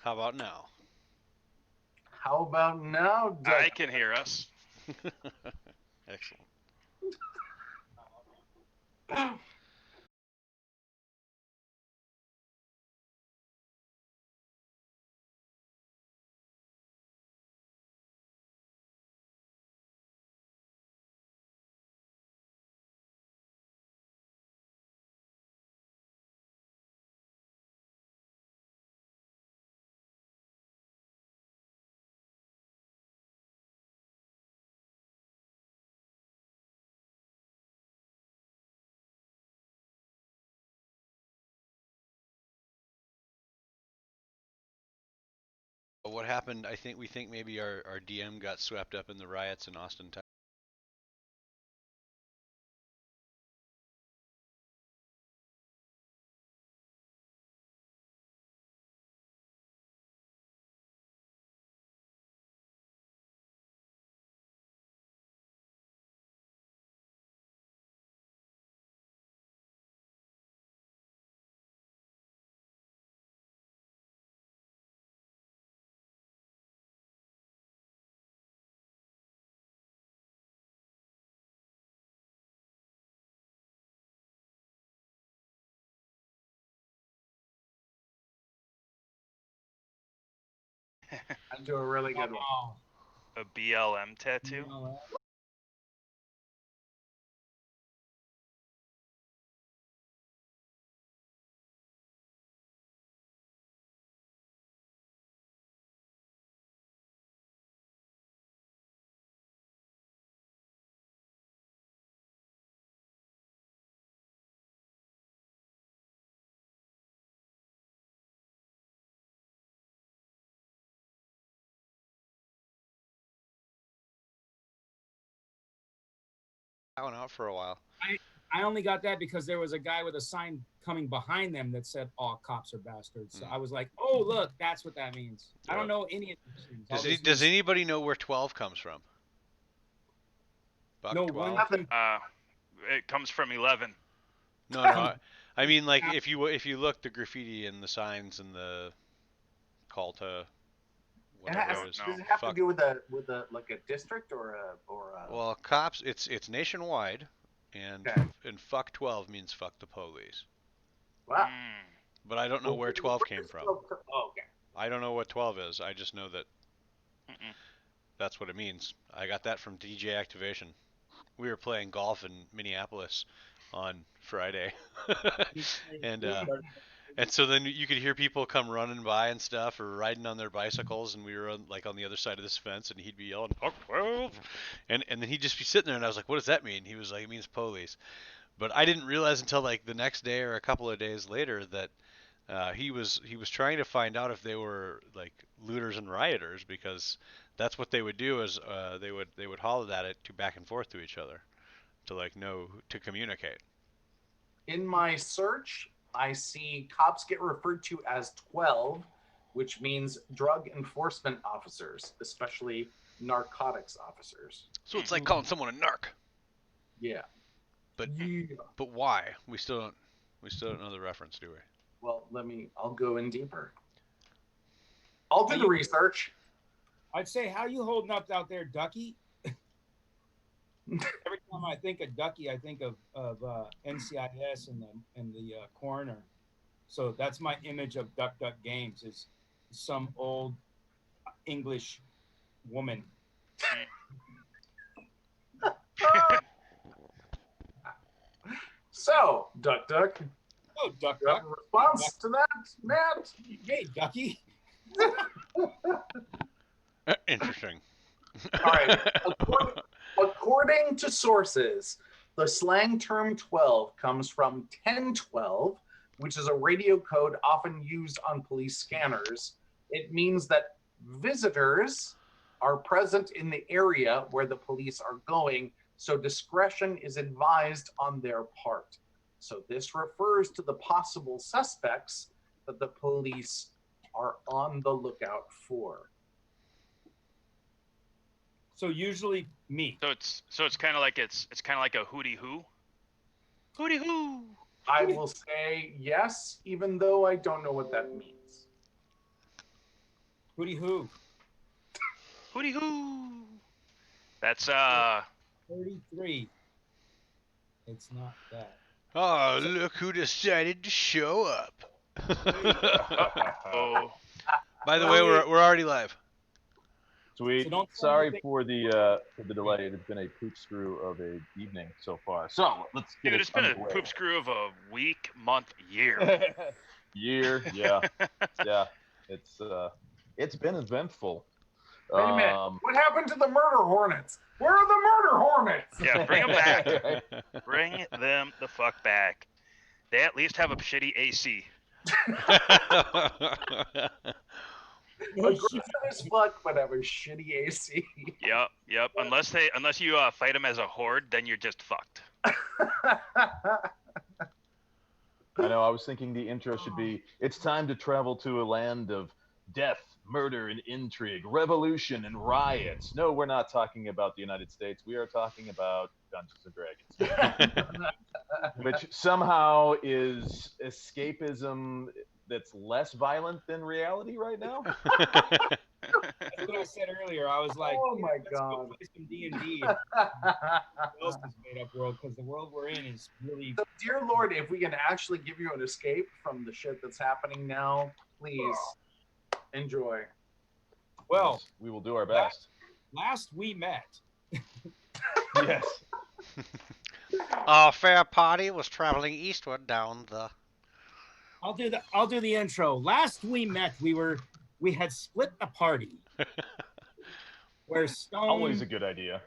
How about now? How about now, Doug? I can hear us. Excellent. What happened? We think maybe our DM got swept up in the riots in Austin, Texas. I'd do a really good one. A BLM tattoo? That went out for a while. I only got that because there was a guy with a sign coming behind them that said "all cops are bastards." So I was like, "Oh, look, that's what that means." I don't know any of these things. Does anybody know where 12 comes from? Buck No, 12? It comes from 11. No. I mean, like if you look the graffiti and the signs and the call to whatever it is. Does it have to do with a like a district or a? Well, cops. It's nationwide, and fuck 12 means fuck the police. Wow. But I don't know where 12 came from. Oh, okay. I don't know what 12 is. I just know that that's what it means. I got that from DJ Activation. We were playing golf in Minneapolis on Friday, and so then you could hear people come running by and stuff, or riding on their bicycles, and we were on the other side of this fence, and he'd be yelling "Fuck 12," and then he'd just be sitting there, and I was like, "What does that mean?" He was like, "It means police," but I didn't realize until like the next day or a couple of days later that he was trying to find out if they were like looters and rioters, because that's what they would do is they would holler at it to back and forth to each other to know to communicate. In my search, I see cops get referred to as 12, which means drug enforcement officers, especially narcotics officers. So it's like calling someone a narc. Yeah. But why? We still don't know the reference, do we? Well, I'll go in deeper. I'll do the research. I'd say, how you holding up out there, Ducky? Every time I think of Ducky, I think of NCIS and the coroner. So that's my image of Duck Duck Games, is some old English woman. So, Duck Duck. Oh, Duck Duck. Response to that, Matt? Hey, Ducky. Interesting. All right. According to sources, the slang term 12 comes from 1012, which is a radio code often used on police scanners. It means that visitors are present in the area where the police are going, so discretion is advised on their part. So this refers to the possible suspects that the police are on the lookout for. So usually me. So it's kind of like it's kind of like a hootie hoo. Hootie hoo. I will say yes, even though I don't know what that means. Hootie hoo. Hooty hoo. That's 33. It's not that. Oh, look who decided to show up. oh. By the way, we're already live. Sweet. So don't- Sorry for the delay. It's been a poop screw of a evening so far. So let's get Dude, it it's been a underway. poop screw of a week, month, year. Year, yeah, yeah. It's been eventful. Wait a minute. What happened to the murder hornets? Where are the murder hornets? Yeah, bring them back. Bring them the fuck back. They at least have a shitty AC. Aggressive as fuck, but have a shitty AC. Yep. Unless you fight them as a horde, then you're just fucked. I know. I was thinking the intro should be, it's time to travel to a land of death, murder, and intrigue, revolution, and riots. No, we're not talking about the United States. We are talking about Dungeons and Dragons, which somehow is escapism that's less violent than reality right now. That's what I said earlier. I was like, Oh my let's go God. play some D&D. Else is made up world, because the world we're in is really. So, dear Lord, if we can actually give you an escape from the shit that's happening now, please enjoy. Well, Yes, we will do our best. last we met, Yes. Our fair party was traveling eastward down the. I'll do the intro. Last we met, we had split the party. Where Stone Always a good idea.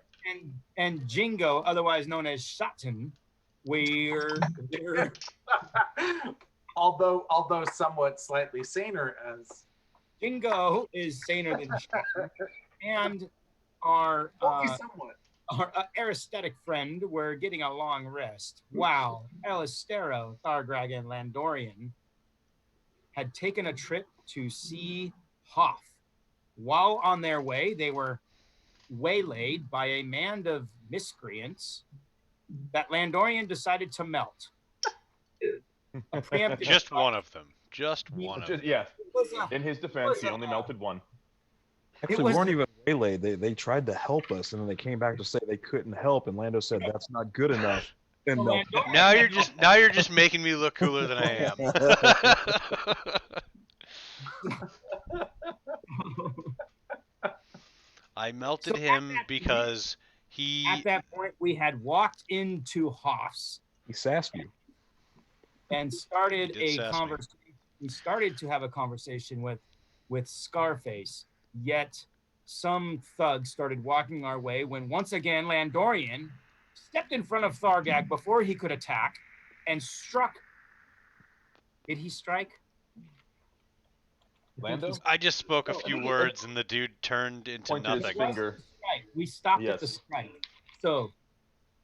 and Jingo, otherwise known as Shotton, we're although somewhat slightly saner as Jingo is saner than Shotton, and our only somewhat. our aesthetic friend, we're getting a long rest. Wow, Elistero, Thargrag, and Landorian had taken a trip to see Hoth. While on their way, they were waylaid by a band of miscreants that Landorian decided to melt. A preemptive Just one of them. Just one of them. Yeah. was a- In his defense, he only melted one. Actually, was- we weren't even waylaid. They tried to help us, and then they came back to say they couldn't help, and Lando said that's not good enough. And So melted. Landorian- Now you're just making me look cooler than I am. I melted So at him that because he. At that point, we had walked into Hoff's He sassed you. and started He did a sass me. conversation. We started to have a conversation with Scarface. Yet some thugs started walking our way when once again Landorian stepped in front of Thargag before he could attack and struck. Did he strike? Lando? I just spoke a few words and the dude turned into Pointed his nothing. finger. Strike. We stopped at the Yes. strike. So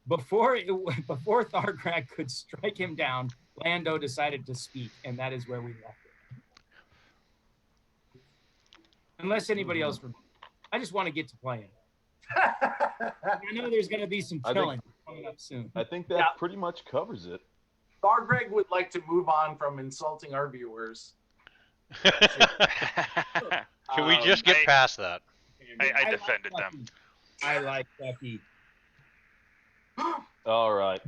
before Thargrag could strike him down, Lando decided to speak, and that is where we left it. Unless anybody else, I just want to get to playing. I know there's going to be some I think- killing coming up soon. I think that Yeah. pretty much covers it. Thargreg would like to move on from insulting our viewers. Can we just get past that? I like defended Ducky. them. I like Ducky. All right.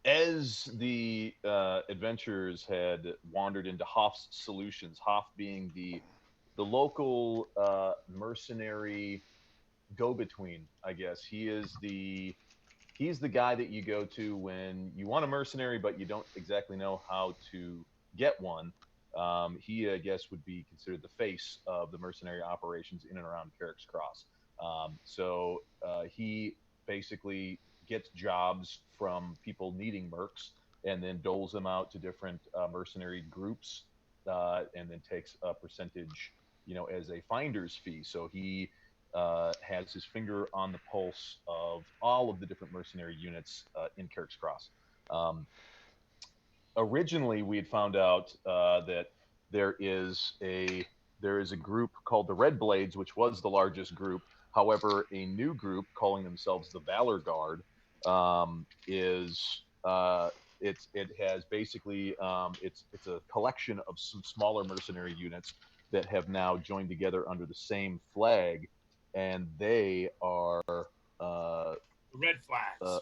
As the adventurers had wandered into Hoff's Solutions, Hoff being the local mercenary go-between, I guess. He's the guy that you go to when you want a mercenary, but you don't exactly know how to get one. He, I guess, would be considered the face of the mercenary operations in and around Carrack's Cross. So he basically gets jobs from people needing mercs and then doles them out to different mercenary groups and then takes a percentage, as a finder's fee. So he has his finger on the pulse of all of the different mercenary units in Carrack's Cross. Originally, we had found out that there is a group called the Red Blades, which was the largest group. However, a new group calling themselves the Valor Guard it has basically it's a collection of some smaller mercenary units that have now joined together under the same flag, and they are Red flags.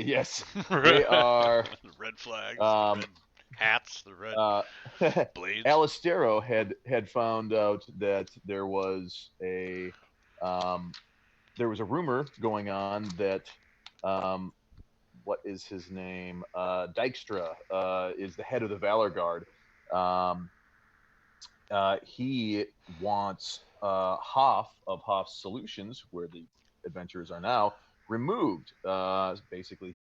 yes, they are The red flags, the um, red hats, the red uh, blades. Alistero had found out that there was a rumor going on that what is his name? Dykstra is the head of the Valor Guard. He wants Hoff of Hoff's Solutions, where the adventurers are now, removed. Basically,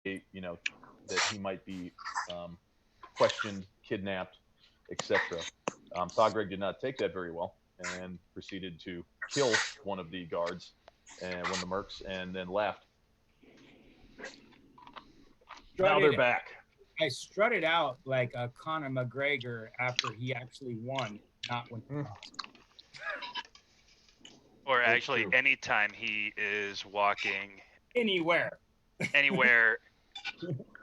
that he might be questioned, kidnapped, etc. Thagreg did not take that very well and proceeded to kill one of the guards and one of the mercs, and then left. Now they're back. I strutted out like a Conor McGregor after he actually won, not when he lost. Or That's actually, true. anytime he is walking Anywhere.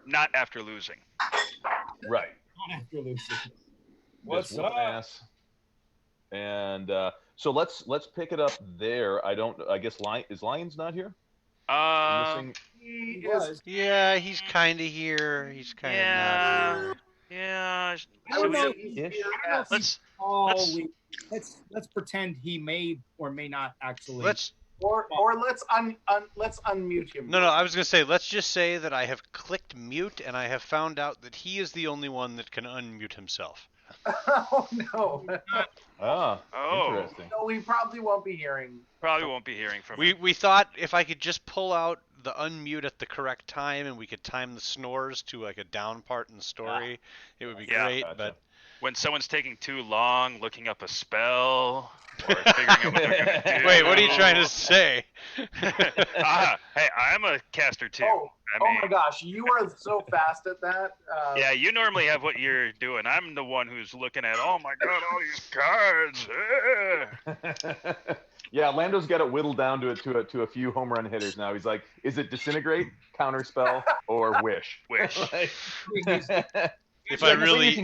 not after losing. Right. Not after losing. Just What's whoop up? ass. And so let's pick it up there. I guess is Lions not here? Missing. He He is. was. Yeah, he's kind of here. He's kind of not Yeah. here. Yeah. I would know say if he's ish. here. I don't know if Yes. Let's- let's pretend he may or may not actually. Let's Or let's unmute him. no. I was gonna say let's just say that I have clicked mute and I have found out that he is the only one that can unmute himself. Oh no. Ah, Oh. interesting. No, we probably won't be hearing. Probably won't be hearing from him. We thought if I could just pull out the unmute at the correct time and we could time the snores to like a down part in the story, it would be Yeah. great. Gotcha. But When someone's taking too long looking up a spell or figuring out what they're gonna do. wait, what are you trying to say? Hey, I'm a caster too. Oh, I oh mean, my gosh, you are so fast at that. yeah, you normally have what you're doing. I'm the one who's looking at, oh my god, all these cards. Yeah, Lando's got it whittled down to a few home run hitters now. He's like, is it disintegrate, counterspell, or wish? Wish. If I really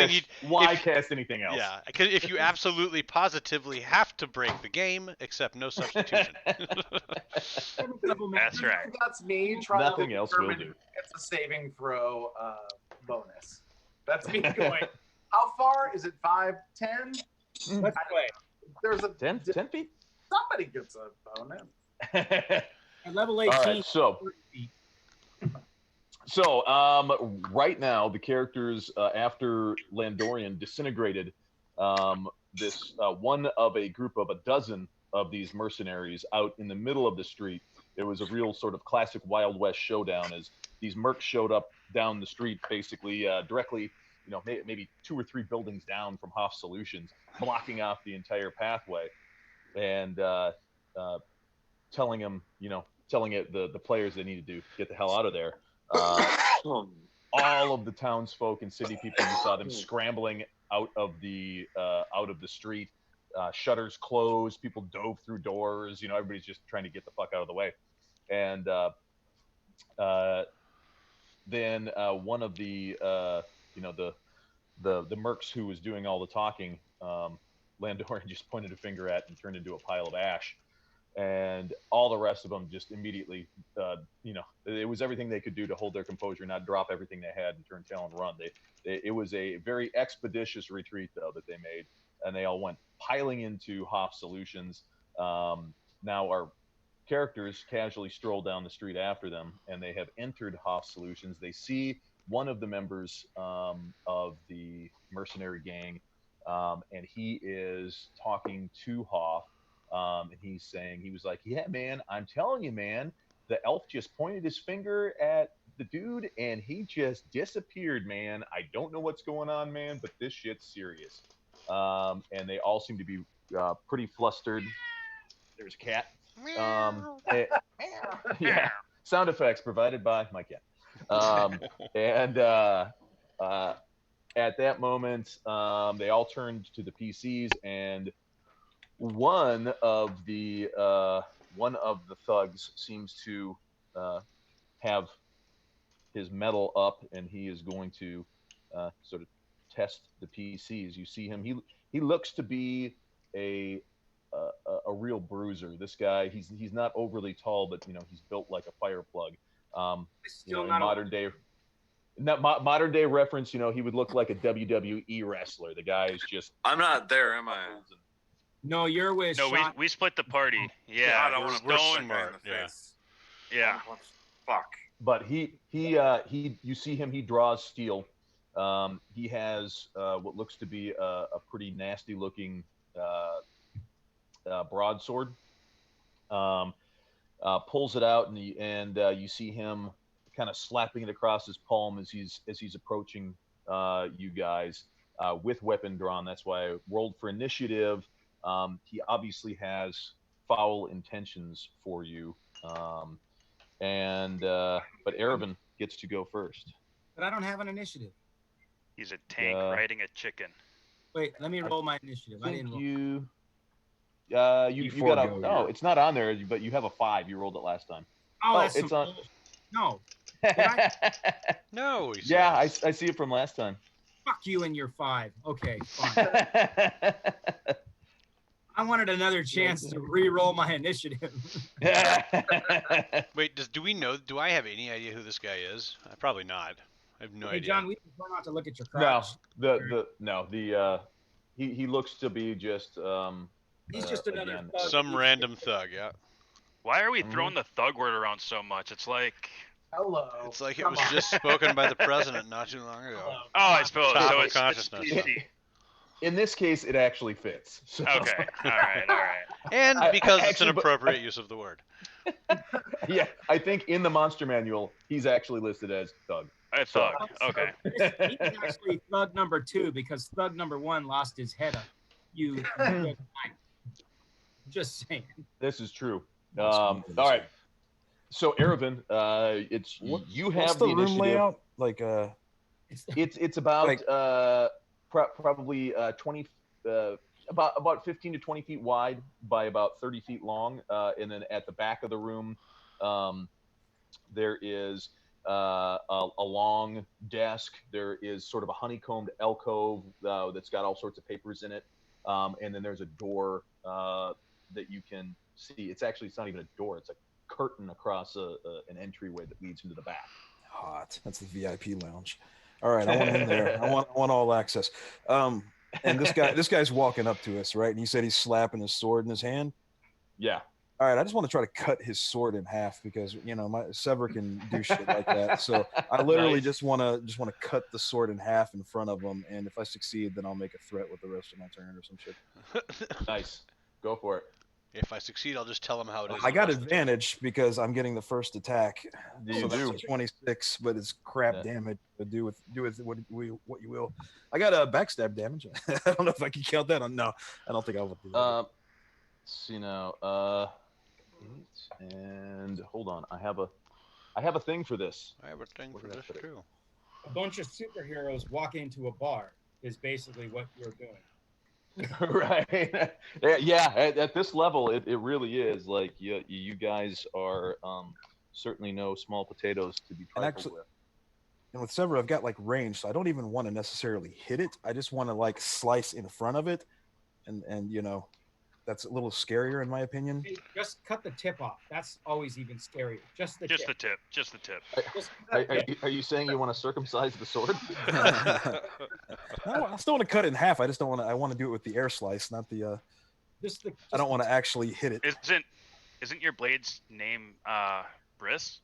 need, why if- cast anything else? yeah, if you absolutely positively have to break the game, accept no substitution. That's right. That's me trying Nothing to else will determine do. It's a saving throw bonus. That's me going. How far is it? 5, 10? Let's play. There's a 10 feet? somebody gets a bonus. At level All 18. right, so right now the characters after Landorian disintegrated this one of a group of a dozen of these mercenaries out in the middle of the street. It was a real sort of classic Wild West showdown as these mercs showed up down the street, basically directly, maybe 2 or 3 buildings down from Hoff Solutions, blocking off the entire pathway, and telling the players they needed to get the hell out of there. All of the townsfolk and city people, you saw them scrambling out of the street. Shutters closed. People dove through doors. Everybody's just trying to get the fuck out of the way. And then one of the the mercs who was doing all the talking, Landorian just pointed a finger at and turned into a pile of ash. And all the rest of them just immediately, it was everything they could do to hold their composure, not drop everything they had and turn tail and run. It was a very expeditious retreat, though, that they made, and they all went piling into Hoff Solutions. Now our characters casually stroll down the street after them, and they have entered Hoff Solutions. They see one of the members of the mercenary gang, and he is talking to Hoff. And he's saying, he was like, yeah, man, I'm telling you, man, the elf just pointed his finger at the dude and he just disappeared, man. I don't know what's going on, man, but this shit's serious. And they all seem to be pretty flustered. There's a cat. Yeah, sound effects provided by my cat. And at that moment, they all turned to the PCs, and one of the thugs seems to have his metal up, and he is going to sort of test the PCs. You see him; he looks to be a real bruiser. This guy, he's not overly tall, but he's built like a fire plug. Still in not modern day. In that modern day reference, he would look like a WWE wrestler. The guy is just. I'm not there, am I? No, you're with. No, Sean. we split the party. God, Yeah, I don't want to we're punch that guy in smart, the yeah. face. yeah. Fuck. But he you see him, he draws steel. He has what looks to be a pretty nasty looking broadsword. Pulls it out, and you see him kind of slapping it across his palm as he's approaching you guys with weapon drawn. That's why I rolled for initiative. He obviously has foul intentions for you. But Erebin gets to go first. But I don't have an initiative. He's a tank riding a chicken. Wait, let me roll my initiative. I didn't roll. You Before got a go, no, yeah. it's not on there, but you have a 5. You rolled it last time. Oh, Oh, that's it's on. No, No, he Yeah, I says. see it from last time. fuck you and your 5. Okay, fine. I wanted another chance to re-roll my initiative. Wait, do we know? Do I have any idea who this guy is? Probably not. I have no Hey, idea. John, we prefer not to look at your No, crotch. he looks to be just He's just another again, thug. Some random thug. Yeah. Why are we throwing the thug word around so much? It's like, Hello. It's like it Come was on. just spoken by the president not too long ago. Hello. oh, I suppose. Top So of it's consciousness. PC. in this case it actually fits. So. Okay, all right. And because it's actually, an appropriate use of the word. Yeah, I think in the monster manual he's actually listed as thug. A thug. Okay. He's actually thug number 2 because thug number 1 lost his head up. You just saying. This is true. All right. So Erebin, it's you have What's the room initiative. layout? Like It's about Like- probably 20 about 15 to 20 feet wide by about 30 feet long, and then at the back of the room there is a long desk. There is sort of a honeycombed alcove that's got all sorts of papers in it, and then there's a door that you can see. It's not even a door, it's a curtain across an entryway that leads into the back. hot. That's the VIP lounge. All right, I want in there. I want all access. And this guy's walking up to us, right? And he said he's slapping his sword in his hand. Yeah. All right, I just want to try to cut his sword in half because my Sever can do shit like that. So I literally Nice. just want to cut the sword in half in front of him, and if I succeed, then I'll make a threat with the rest of my turn or some shit. Nice. Go for it. If I succeed, I'll just tell him how it is. I got I'll bust the advantage because I'm getting the first attack. You So that's do. a 26, but it's crap Yeah. damage. Do with what you will. I got a backstab damage. I don't know if I can count that on. No, I don't think I'll do that. Let's see now. 8 and hold on. I have a thing for this. I have a thing Where for did I this put it? too. A bunch of superheroes walk into a bar is basically what you're doing. Right. Yeah. At this level, it really is. Like you guys are certainly no small potatoes to be And trifled actually, with. and with Sever, I've got like range, so I don't even want to necessarily hit it. I just want to like slice in front of it, and you know, that's a little scarier in my opinion. Hey, just cut the tip off. That's always even scarier. Just the Just tip. the tip. Just the tip. Just Are you saying you want to circumcise the sword? No, I still want to cut it in half. I just don't want to. I want to do it with the air slice, not the. I don't want to actually hit it. Isn't your blade's name Briss?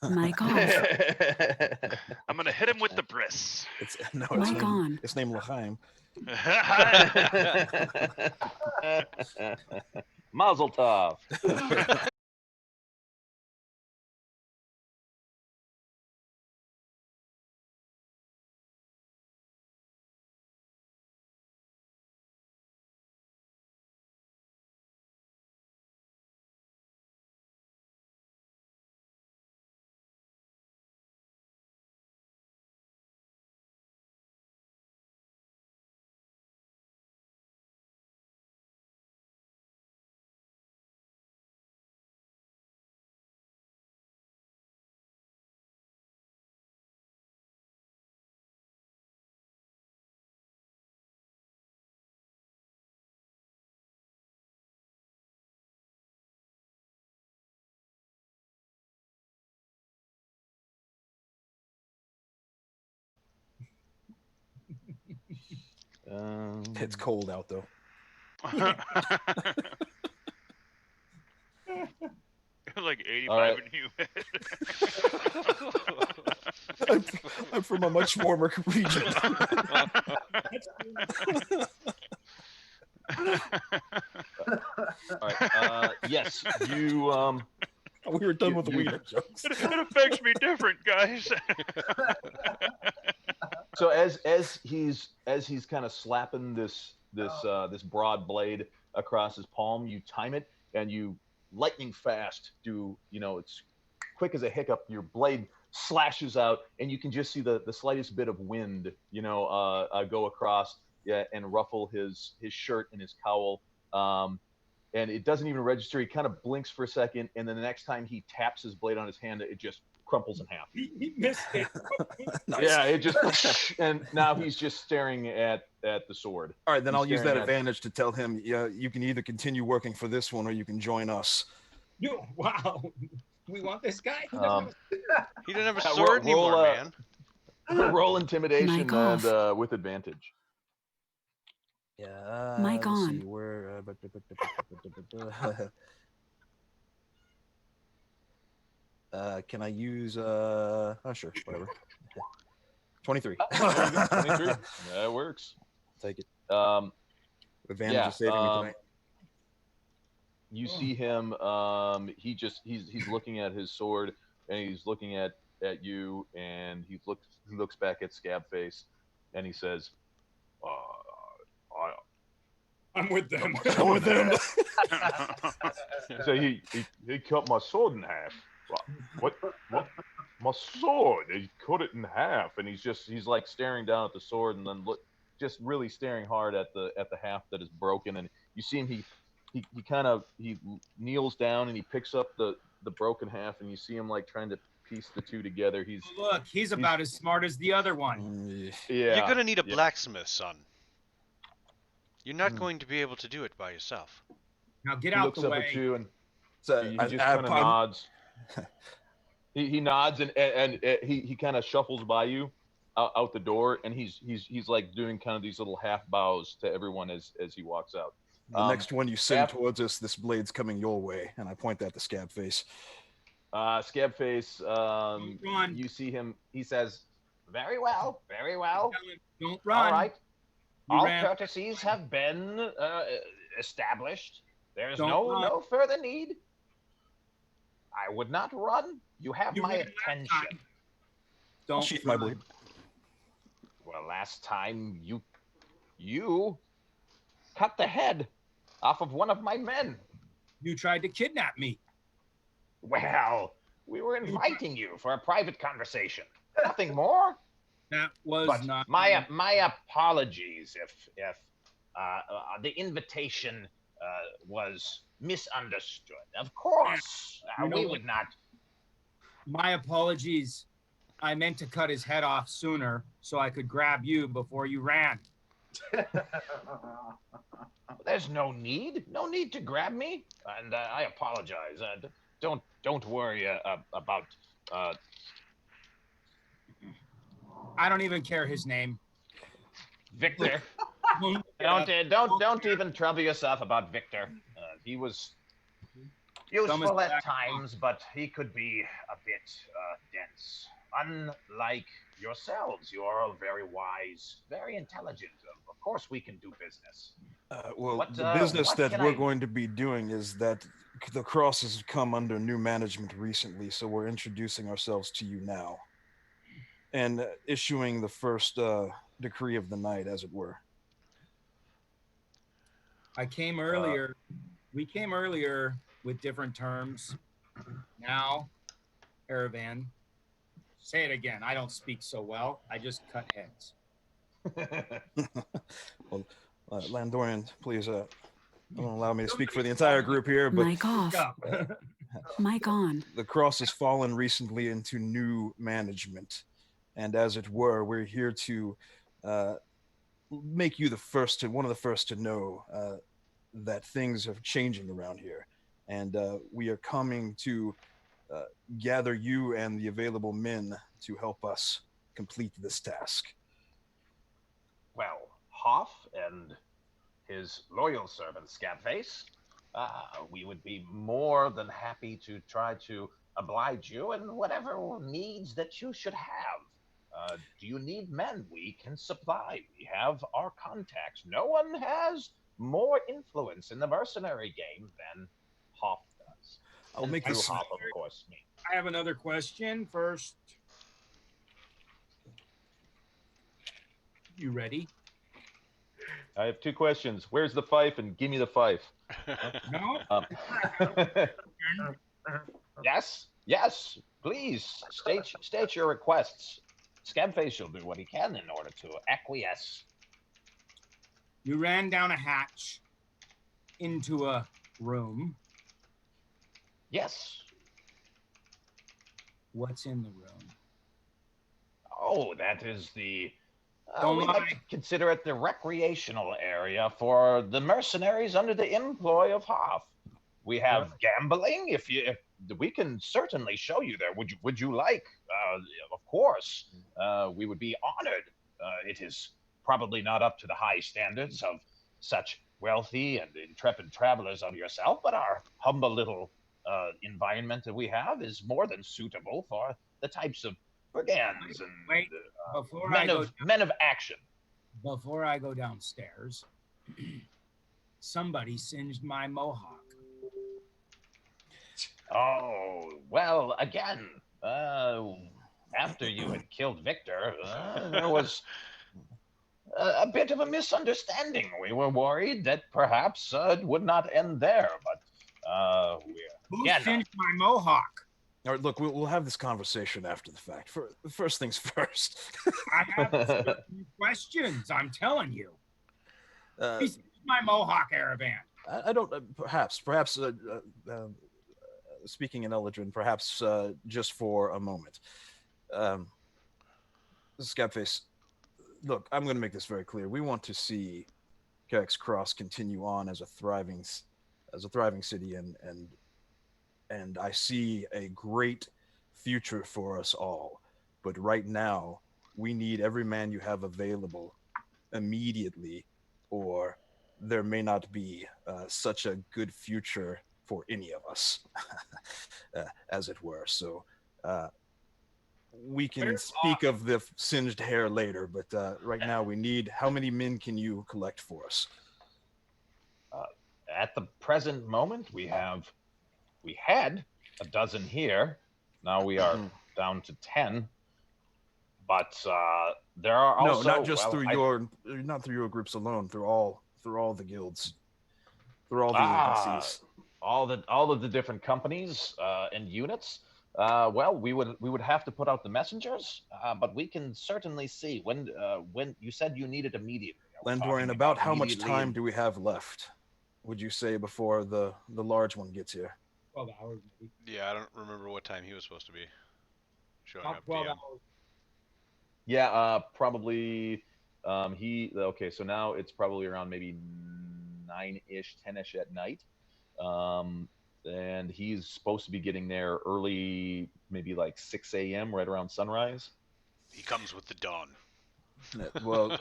Mic off. I'm gonna hit him with the Briss. It's no. Mic on. It's named L'chaim. Mazel tov. It's cold out though. Like 85 right. and humid. I'm from a much warmer region. All right. Yes, you. We were done with the wiener jokes. It affects me different, guys. So as he's kind of slapping this broad blade across his palm, you time it and you lightning fast do it's quick as a hiccup. Your blade slashes out and you can just see the slightest bit of wind go across and ruffle his shirt and his cowl. And it doesn't even register. He kind of blinks for a second, and then the next time he taps his blade on his hand, it just crumples in half. He missed it. Nice. Yeah, it just and now he's just staring at the sword. All right, then He's I'll use staring that at- advantage to tell him, yeah, you can either continue working for this one or you can join us. Wow. We want this guy? He didn't have a Yeah, sword roll, anymore, man. Roll intimidation Mic off. and with advantage. Yeah. Mic let's on. see, where, can I use sure, whatever. 23. 23. That works. Take it. Advantage Yeah, is saving me tonight. You see him. He's looking at his sword, and he's looking at you, and he looks back at Scabface, and he says, I'm with them. I'm with them. So he cut my sword in half. What? My sword? He cut it in half, and he's like staring down at the sword, and then just really staring hard at the half that is broken. And you see him. He kneels down and he picks up the broken half, and you see him like trying to piece the two together. Look, he's about as smart as the other one. Yeah. You're gonna need a yeah. blacksmith, son. You're not going to be able to do it by yourself. Now get He out looks the up way. at you and So he just kind of nods. He nods and he kind of shuffles by you out the door, and he's like doing kind of these little half bows to everyone as he walks out. the next one you send after- towards us, this blade's coming your way, and I point that to Scabface. Scabface, Run. you see him. He says, "Very well, very well. Don't All run. right. You All ran. courtesies have been established. There's Don't no run. no further need. I would not run. You have You my ran last attention. time. I'll Don't sheath my run. blade. Well, last time you cut the head off of one of my men. You tried to kidnap me. Well, we were inviting you for a private conversation. Nothing more. That was But not my apologies if the invitation was misunderstood. Of course, You know we what? would not. My apologies. I meant to cut his head off sooner so I could grab you before you ran. There's no need to grab me, and I apologize. Don't worry about. I don't even care his name. Victor. Don't even trouble yourself about Victor. He was useful at times, but he could be a bit dense. Unlike yourselves, you are all very wise, very intelligent. Of course, we can do business. The business what that can we're I- going to be doing is that the Cross has come under new management recently, so we're introducing ourselves to you now and issuing the first decree of the night, as it were. I came earlier. We came earlier with different terms. Now, Aravan, say it again. I don't speak so well. I just cut heads. Well, Landorian, please don't allow me to speak for the entire group here, but Mic off. Mic on. the Cross has fallen recently into new management, and as it were, we're here to make you one of the first to know that things are changing around here, and we are coming to gather you and the available men to help us complete this task. Well, Hoff and his loyal servant Scabface, we would be more than happy to try to oblige you in whatever needs that you should have. Do you need men? We can supply. We have our contacts. No one has more influence in the mercenary game than Hoff does. I'll And make through this. Hoff, of course, me. I have another question first. You ready? I have two questions. Where's the fife? And give me the fife. No? Yes, please state your requests. Scabface will do what he can in order to acquiesce. You ran down a hatch into a room. Yes. What's in the room? Oh, that is the. Don't we lie. like to consider it the recreational area for the mercenaries under the employ of Hoff. We have gambling. If we can certainly show you there. Would you like? Of course, we would be honored. It is probably not up to the high standards of such wealthy and intrepid travelers of yourself, but our humble little environment that we have is more than suitable for the types of brigands and Wait, before men of action. Before I go downstairs, somebody singed my mohawk. Oh, well, again, after you had killed Victor, there was a bit of a misunderstanding. We were worried that perhaps it would not end there, but Who singed my mohawk? All right, look, we'll have this conversation after the fact. First things first. I have certain questions. I'm telling you. Uh, He singed my mohawk, Aravan. I don't. Perhaps. Speaking in Eldrin, perhaps just for a moment. Scabface, look, I'm going to make this very clear. We want to see Carrack's Cross continue on as a thriving city, and I see a great future for us all. But right now, we need every man you have available immediately, or there may not be such a good future for any of us, as it were. So we can speak of the singed hair later, but right now we need, how many men can you collect for us? At the present moment, we had a dozen here. Now we are down to 10. But there are No, also not just not through your groups alone, through all the guilds, through all the agencies. all of the different companies and units. Well, we would have to put out the messengers, but we can certainly see when you said you needed immediately. Landorian, about how much time do we have left? Would you say before the large one gets here? 12 hours, maybe. Yeah, I don't remember what time he was supposed to be showing About up. 12 DM. hours. Yeah, probably. Okay. So now it's probably around maybe 9-ish, 10-ish at night. And he's supposed to be getting there early, maybe like 6 a.m., right around sunrise. He comes with the dawn. Well,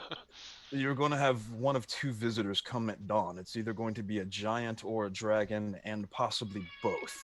you're going to have one of two visitors come at dawn. It's either going to be a giant or a dragon, and possibly both.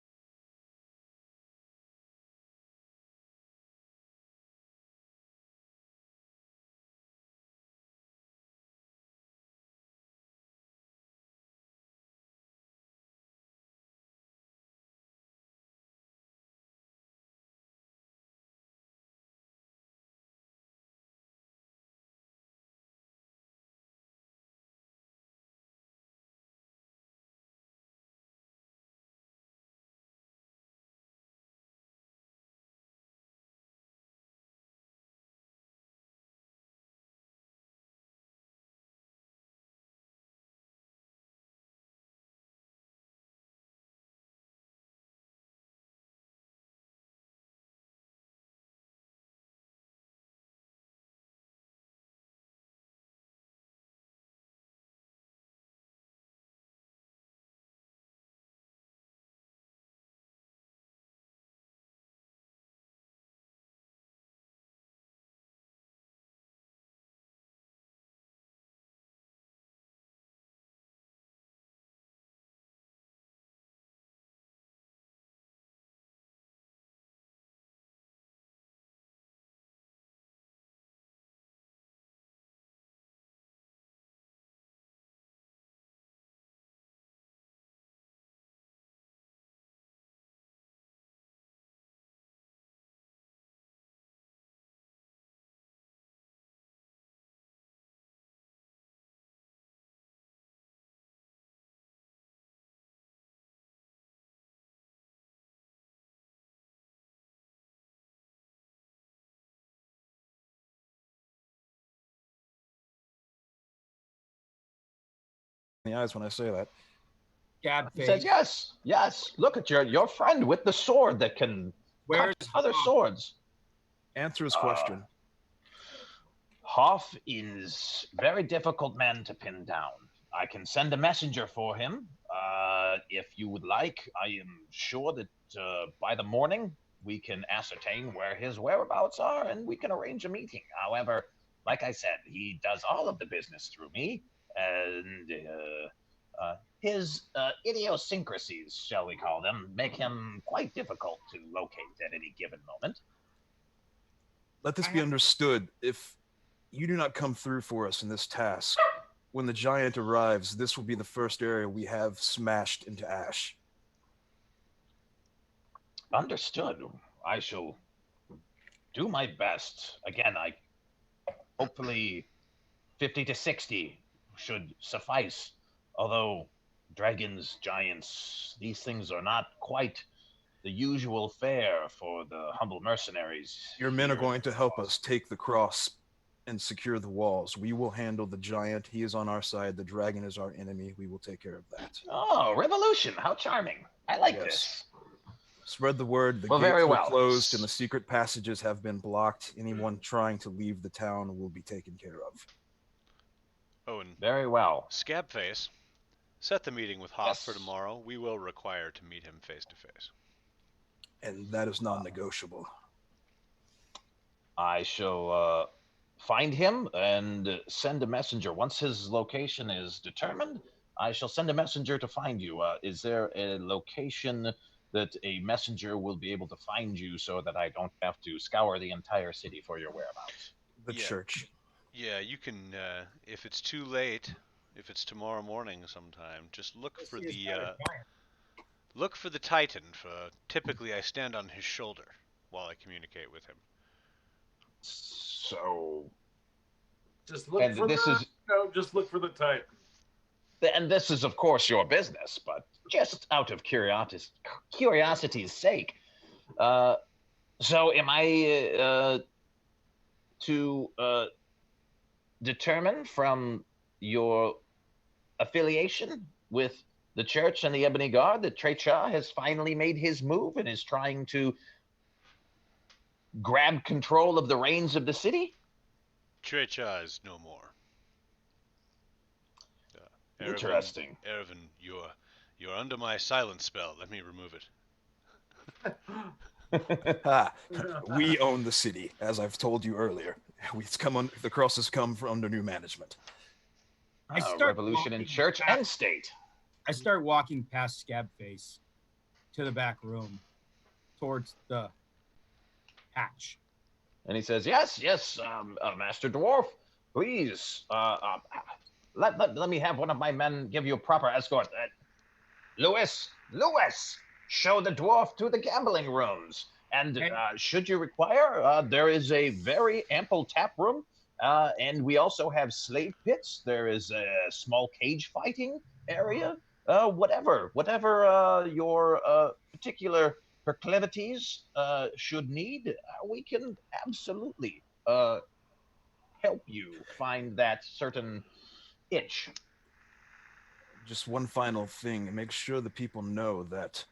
The eyes when I say that. Gab He says, face. yes. Look at your friend with the sword that can Where's cut other Hoff? swords. Answer his question. Hoff is very difficult man to pin down. I can send a messenger for him if you would like. I am sure that by the morning we can ascertain where his whereabouts are and we can arrange a meeting. However, like I said, he does all of the business through me, and his idiosyncrasies, shall we call them, make him quite difficult to locate at any given moment. Let this be understood. If you do not come through for us in this task, when the giant arrives, this will be the first area we have smashed into ash. Understood. I shall do my best. Again, hopefully 50 to 60 should suffice. Although dragons, giants, these things are not quite the usual fare for the humble mercenaries. Your men are going to help us take the cross and secure the walls. We will handle the giant. He is on our side. The dragon is our enemy. We will take care of that. Oh, revolution. How charming. I like this. Spread the word. The gates were closed and the secret passages have been blocked. Anyone trying to leave the town will be taken care of. Oh, and very well. Scabface, set the meeting with Hoff for tomorrow. We will require to meet him face to face. And that is non-negotiable. I shall find him and send a messenger. Once his location is determined, I shall send a messenger to find you. Is there a location that a messenger will be able to find you so that I don't have to scour the entire city for your whereabouts? The church. Yeah, you can, if it's too late, if it's tomorrow morning sometime, just look Let's for see his the battle giant. look for the Titan. Typically, I stand on his shoulder while I communicate with him. So, Just look and for this the is no, just look for the type. and this is of course your business, but just out of curiosity's sake, uh, so am I to determine from your affiliation with the church and the Ebony Guard that Trecha has finally made his move and is trying to grab control of the reins of the city? Trecha is no more. Interesting. Ervin, you're under my silence spell. Let me remove it. Ah, we own the city, as I've told you earlier. The cross has come from under new management. I start Revolution in walking church back- and state. I start walking past Scabface to the back room, towards the hatch. And he says, yes, Master Dwarf, please, let me have one of my men give you a proper escort. Lewis, show the dwarf to the gambling rooms. And should you require, there is a very ample tap room, and we also have slave pits. There is a small cage fighting area. Whatever your particular proclivities should need, we can absolutely help you find that certain itch. Just one final thing, make sure the people know that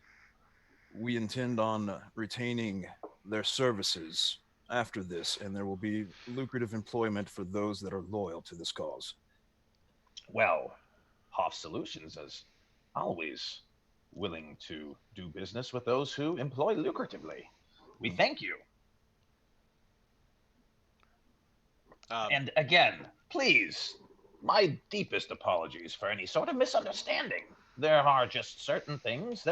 we intend on retaining their services after this, and there will be lucrative employment for those that are loyal to this cause. Well, Hoff Solutions is always willing to do business with those who employ lucratively. We thank you. And again, please, my deepest apologies for any sort of misunderstanding. There are just certain things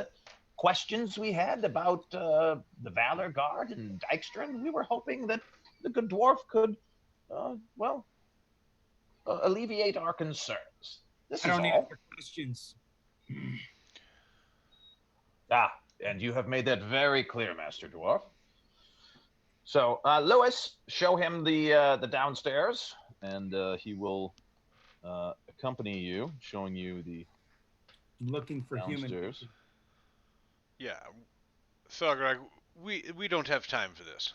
questions we had about the Valor Guard and Dykstra, and we were hoping that the good dwarf could, alleviate our concerns. This I is don't all. answer questions. And you have made that very clear, Master Dwarf. So, Lewis, show him the downstairs, and he will accompany you, showing you the I'm looking for downstairs. human. Yeah, Thograg, we don't have time for this.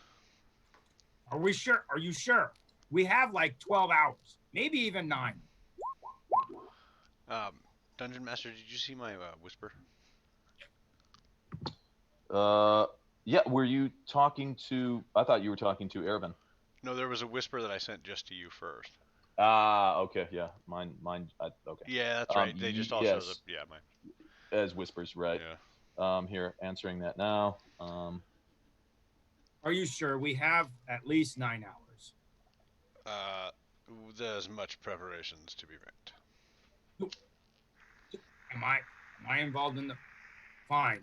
Are we sure? Are you sure? We have like 12 hours, maybe even 9. Dungeon Master, did you see my whisper? Yeah, were you talking to... I thought you were talking to Ervin. No, there was a whisper that I sent just to you first. Okay, yeah. Mine, okay. Yeah, that's right. They just all shows up. Yeah, mine. As whispers, right. Yeah. Here, answering that now. Are you sure? We have at least 9 hours. There's much preparations to be made. Am I involved in the... Fine.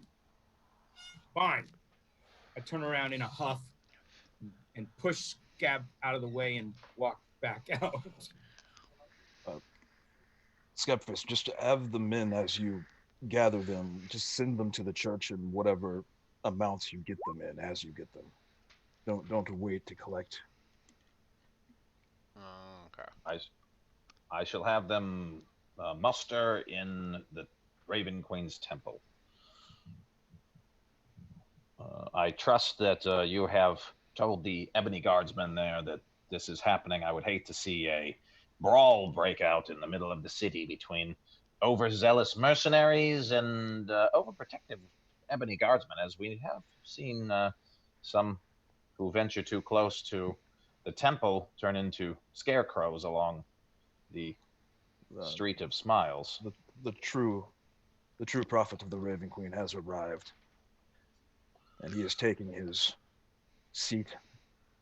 I turn around in a huff and push Scab out of the way and walk back out. Scabface, just to have the men as you gather them, just send them to the church in whatever amounts you get them in as you get them. Don't wait to collect. Okay. I shall have them muster in the Raven Queen's temple. I trust that you have told the Ebony Guardsmen there that this is happening. I would hate to see a brawl break out in the middle of the city between overzealous mercenaries and overprotective Ebony Guardsmen, as we have seen some who venture too close to the temple turn into scarecrows along the Street of Smiles. The true prophet of the Raven Queen has arrived, and he is taking his seat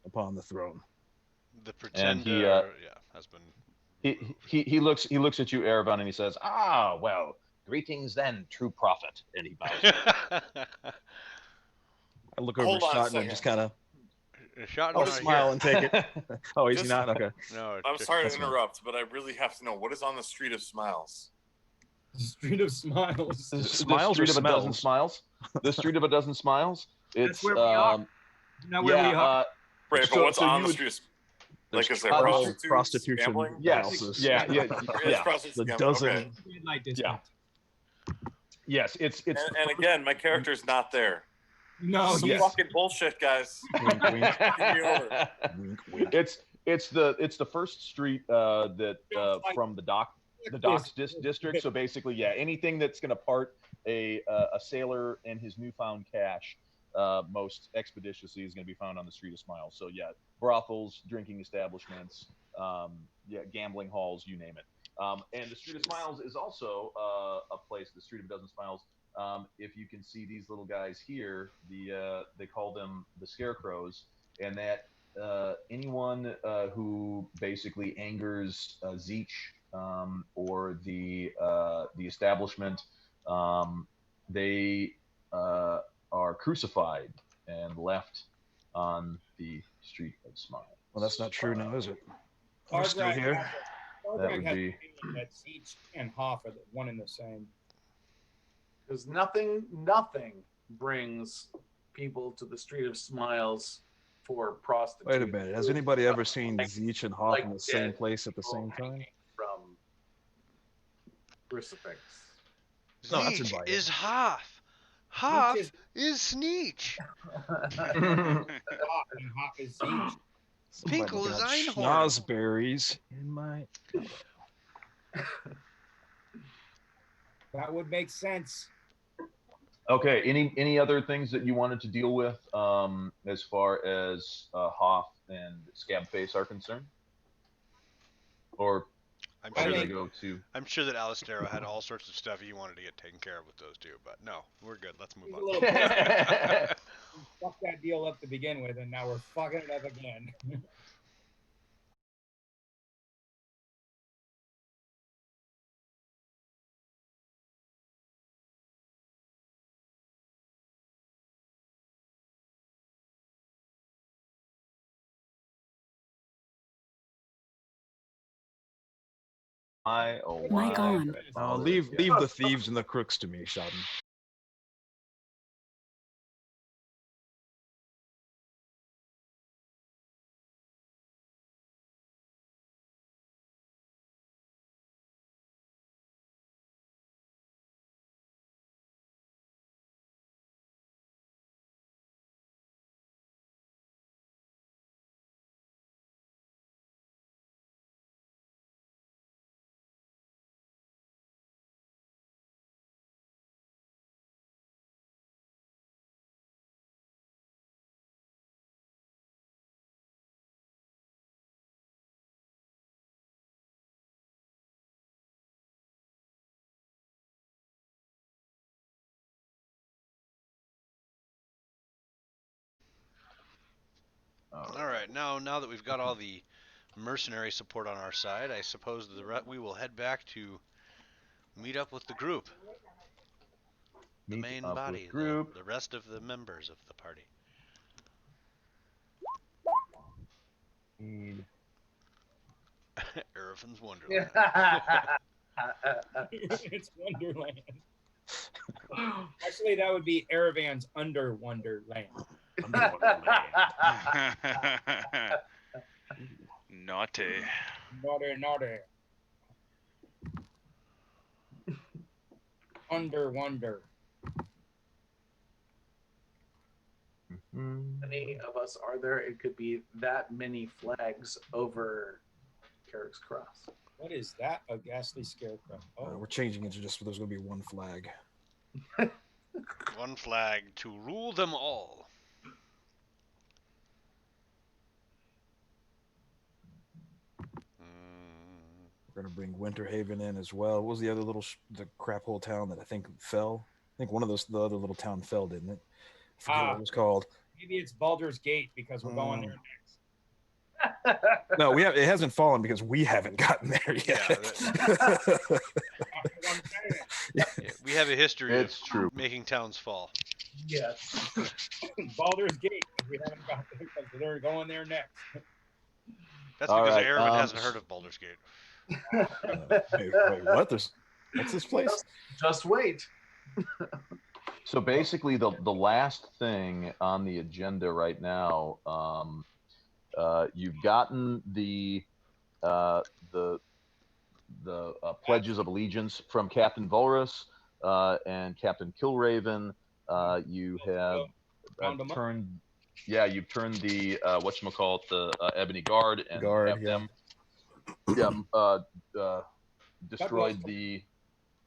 upon the throne. The pretender, has been. He looks at you, Erebon, and he says, "Ah, well, greetings then, true prophet." And he bows. I look over his shot and I just kind of Shot I'll not smile here. and take it. Oh, is he Just- not? Okay. No, I'm sorry to That's fine. interrupt, but I really have to know what is on the Street of Smiles. Street of Smiles. The Smiles or street of a dozen smells? smiles. The street of a dozen smiles. It's where we are. Not where we are. Right, but So- what's so on you the would- Street of There's Like, is there travel, prostitutes, prostitution, gambling? Yes. houses. Yeah. It's Yeah. prostitutes, The gambling, dozen. okay. Red light district. Yes. It's And again, my character's not there. No, This is yes. fucking bullshit, guys. Wink, wink, Give me over. wink, wink. it's the first street that from the docks district. So basically, yeah, anything that's going to part a sailor and his newfound cash most expeditiously is going to be found on the Street of Smiles. So yeah, brothels, drinking establishments, gambling halls, you name it. And the Street of Smiles is also a place, the Street of a Dozen Smiles. If you can see these little guys here, they call them the Scarecrows, and that anyone who basically angers Zeech or the establishment, they are crucified and left on the Street of Smiles. Well, that's not true now, is it? We're Carrack still here. has- That Carrack would has be- a feeling that Zeech and Hoff are the one and the same. Because nothing brings people to the Street of Smiles for prostitution. Wait a minute. Has anybody ever seen Zeech and Hoff in the same dead place at the same people time? hanging from crucifix. No, that's Zeech invited. is Hoff. Hoff is- is Sneech. Hoff and Hoff is Zeech. Somebody Pinkle is got Einhorn. schnozberries in my. That would make sense. Okay. Any other things that you wanted to deal with as far as Hoff and Scabface are concerned? Or I'm I sure should I that think- go to? I'm sure that Alistero had all sorts of stuff he wanted to get taken care of with those two, but no, we're good. Let's move He's a on. little pissed. We fucked that deal up to begin with, and now we're fucking it up again. Oh, Mic my. on. Leave the thieves and the crooks to me, Sheldon. All right, now that we've got all the mercenary support on our side, I suppose we will head back to meet up with the group, the Meet main up with body, group. the rest of the members of the party. Erifan's Wonderland. It's Wonderland. Actually, that would be Erevan's Under Wonderland. Naughty. Naughty, naughty. Under Wonder. Many of us are there. It could be that many flags over Carrack's Cross. What is that? A ghastly scarecrow. Oh, We're changing it to just there's going to be one flag. One flag to rule them all. We're going to bring Winter Haven in as well. What was the other the crap hole town that I think fell? I think one of the other little town fell, didn't it? I forget what it was called. maybe it's Baldur's Gate because we're going there next. No, it hasn't fallen because we haven't gotten there yet. That's what I'm saying. Yeah, we have a history It's of true. making towns fall. Yes. Baldur's Gate. We haven't got there because they're going there next. That's All because right, Aaron hasn't heard of Baldur's Gate. Wait, what? What's this place? Just wait. So basically, the last thing on the agenda right now, you've gotten the pledges of allegiance from Captain Volrus and Captain Kilraven. You have Round 'em up. turned, yeah, you've turned the whatchamacallit, the Ebony Guard, and Guard, have yeah. them destroyed the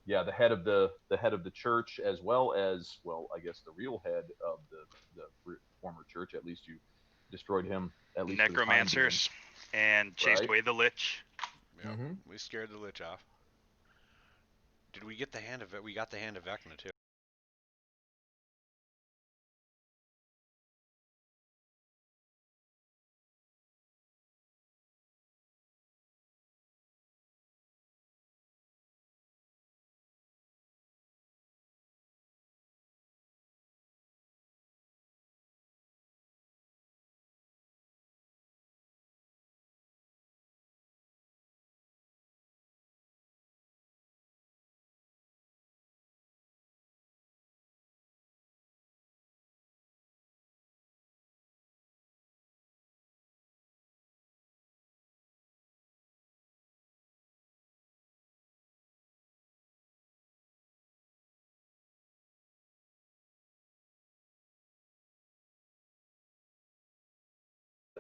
head of the church, as well as, well, I guess the real head of the former church. At least you destroyed him. At least for the time being. Necromancers and chased Right. away the Lich. Yep. Mhm. We scared the Lich off. Did we get the hand of it? We got the hand of Vecna too.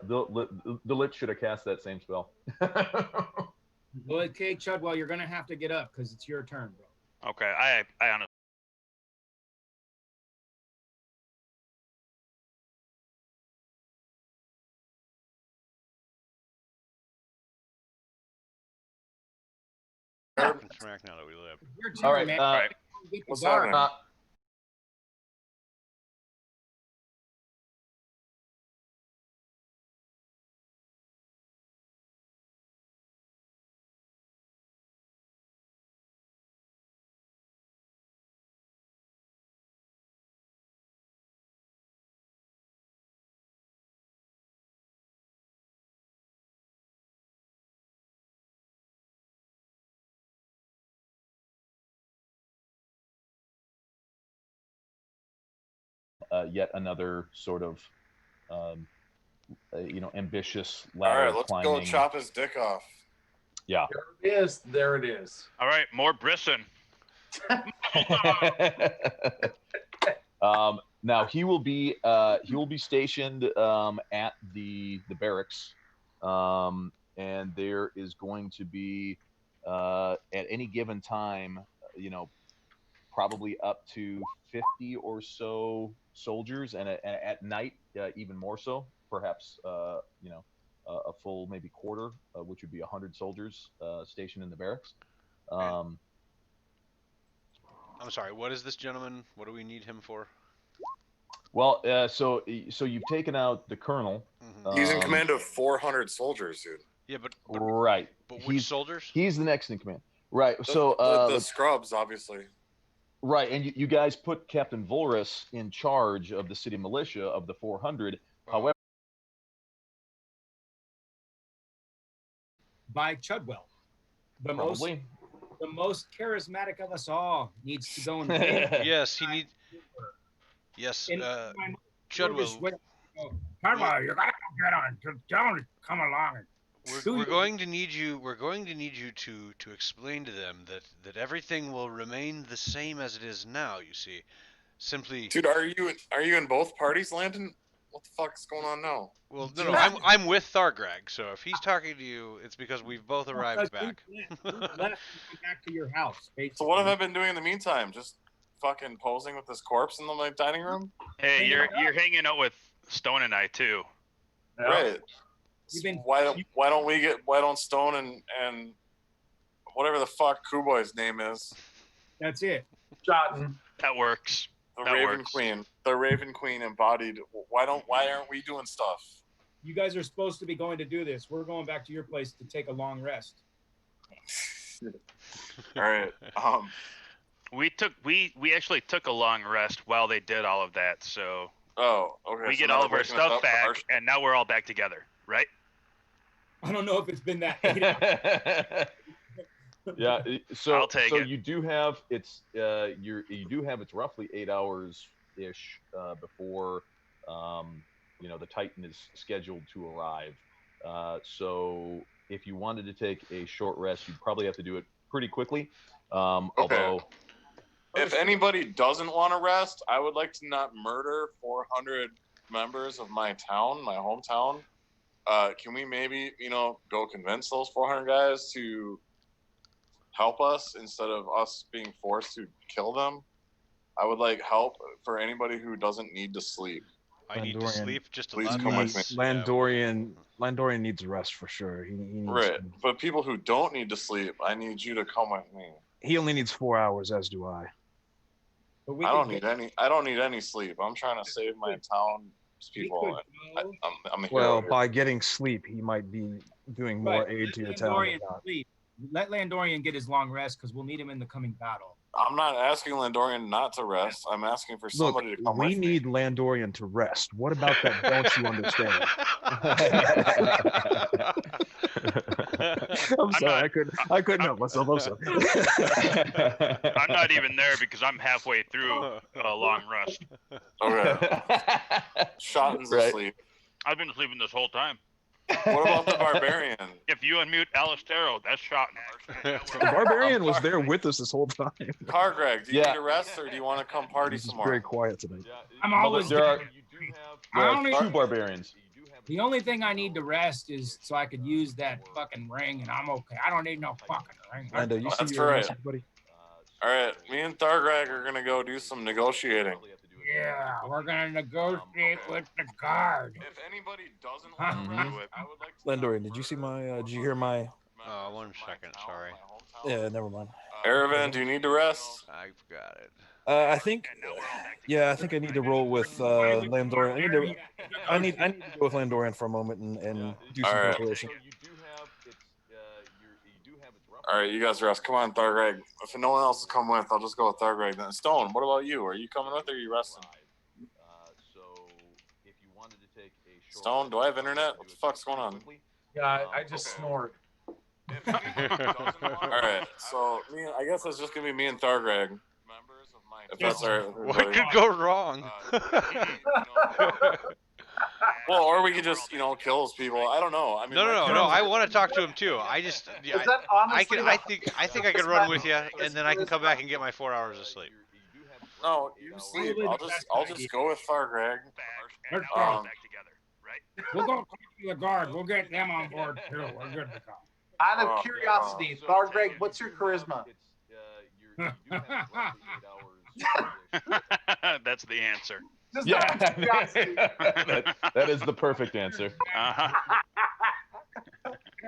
The Lich should have cast that same spell. Well, okay, Chudwell, you're gonna have to get up because it's your turn, bro. Okay, I honestly. Smack now that we live. Your turn, All right. man. Alright. Get the What's guard. happening? Yet another sort of, ambitious All ladder right, let's climbing. go chop his dick off. Yeah. There it is. There it is. All right, more brisson. Now he will be stationed at the barracks, and there is going to be at any given time, probably up to 50 or so soldiers, and at night even more so, perhaps a full maybe quarter, which would be 100 soldiers stationed in the barracks. I'm sorry. What is this gentleman? What do we need him for? Well, so you've taken out the colonel. He's in command of 400 soldiers, dude. Yeah, but Right. but which soldiers? He's the next in command. Right. The, So the scrubs, obviously. right, and you guys put Captain Volrus in charge of the city militia of the 400. However, By Chudwell, the probably. most charismatic of us all needs to go and Yes, he need. Yes, Chudwell. Chudwell, you gotta get on. Don't come along. We're going to need you. We're going to need you to explain to them that everything will remain the same as it is now. You see, simply. Dude, are you in both parties, Landon? What the fuck's going on now? Well, no, I'm with Thargrag. So if he's talking to you, it's because we've both arrived back. Left and come back to your house. Basically. So what have I been doing in the meantime? Just fucking posing with this corpse in the dining room? Hey, you're hanging out with Stone and I too. Right. Why don't Stone and whatever the fuck Kuboy's name is? That's it. Jotten. That works. The That Raven works. Queen. The Raven Queen embodied. Why aren't we doing stuff? You guys are supposed to be going to do this. We're going back to your place to take a long rest. All right. We actually took a long rest while they did all of that. So Oh, okay. We so get now all we're of our breaking this stuff up for back, our- and now we're all back together, right? I don't know if it's been that 8 hours. Yeah. So I'll take it. you do have it's it's roughly 8 hours ish before the Titan is scheduled to arrive. So if you wanted to take a short rest, you'd probably have to do it pretty quickly. Although If anybody doesn't want to rest, I would like to not murder 400 members of my town, my hometown. Can we maybe, go convince those 400 guys to help us instead of us being forced to kill them? I would like help for anybody who doesn't need to sleep. I need to Landorian. sleep just a Please lot come with less. me. Landorian needs rest for sure. He needs. Right. But people who don't need to sleep, I need you to come with me. He only needs 4 hours, as do I. But we I could don't need any. I don't need any sleep. I'm trying to save my town's we people. could go- I'm a hero Well, here. by getting sleep, he might be doing more Right, aid to your let town. Landorian sleep. Let Landorian get his long rest because we'll need him in the coming battle. I'm not asking Landorian not to rest. I'm asking for Look, somebody to come we with need me. Landorian to rest. What about that? Don't you understand? I'm sorry, I couldn't help myself. I'm sorry. I'm not even there because I'm halfway through a long rest. Okay. Shotton's Right. asleep. I've been sleeping this whole time. What about the barbarian? If you unmute Alistero, that's shot. The barbarian was there with us this whole time. Cargreg, do you Yeah. need to rest or do you want to come party He's some just more? very quiet tonight. I'm Well, always there are, there. there I are only- 2 barbarians. The only thing I need to rest is so I could use that fucking ring, and I'm okay. I don't need no fucking ring. Lando, you see That's your right. message, buddy? All right, me and Thargreg are gonna go do some negotiating. Yeah, we're gonna negotiate with the guard. If anybody doesn't want to Mhm. rest, I would like to. Landorian, did you see my? Did you hear my? 1 second, sorry. Yeah, never mind. Erevan, do you need to rest? I've got it. I think. Yeah, I think I need to roll with Landorian. I need to go with Landorian for a moment and do some All right. preparation. All right, you guys rest. Come on, Thargreg. If no one else is coming with, I'll just go with Thargreg. Then Stone, what about you? Are you coming with or are you resting? Stone, do I have internet? What the fuck's going on? Yeah, I just snored. All right, so I guess it's just gonna be me and Thargreg. If that's all right with What everybody. could go wrong? Well, or we could just, kill those people. I don't know. I mean, No. I want to talk to him too. I just, Is that honestly? I think I could run with you, and then I can come back and get my 4 hours of sleep. No, you sleep. I'll just go with Thargreg. Let's go. Um, We'll go talk to the guard. We'll get them on board too. We're good to go. Out of curiosity, Thargreg, what's your charisma? That's the answer. Just Yeah. out of curiosity. that is the perfect answer. Uh-huh.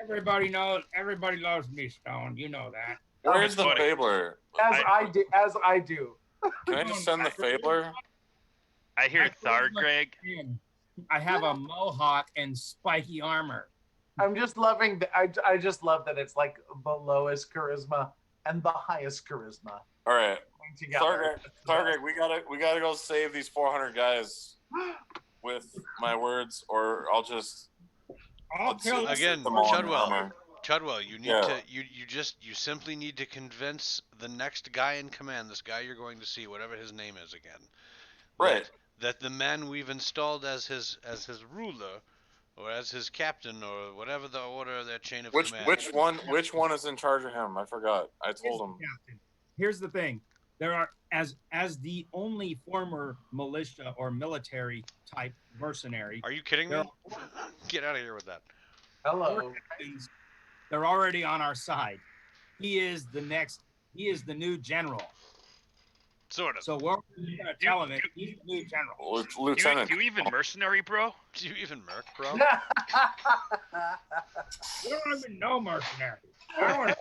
Everybody loves me, Stone. You know that. Where's the funny. Fabler? As I do. Can I just send the Fabler? I hear Thargreg. I have a mohawk and spiky armor. I'm just loving that. I just love that it's like the lowest charisma and the highest charisma. All right, Together. Thargreg, we gotta go save these 400 guys with my words, or I'll just I'll kill let's Again, set them all in Chudwell. armor. Chudwell, you need Yeah. to you simply need to convince the next guy in command, this guy you're going to see, whatever his name is again. Right. That the man we've installed as his ruler, or as his captain, or whatever the order of their chain of command. Which one is in charge of him? I forgot. I told him. Captain. Here's the thing: there are as the only former militia or military type mercenary. Are you kidding me? There Get out of here with that. Hello. They're already on our side. He is the new general. Sort of. So we're gonna tell him it. He's the new general. Lieutenant. Do you even mercenary, bro? Do you even merc, bro? We don't even know mercenary. I don't wanna-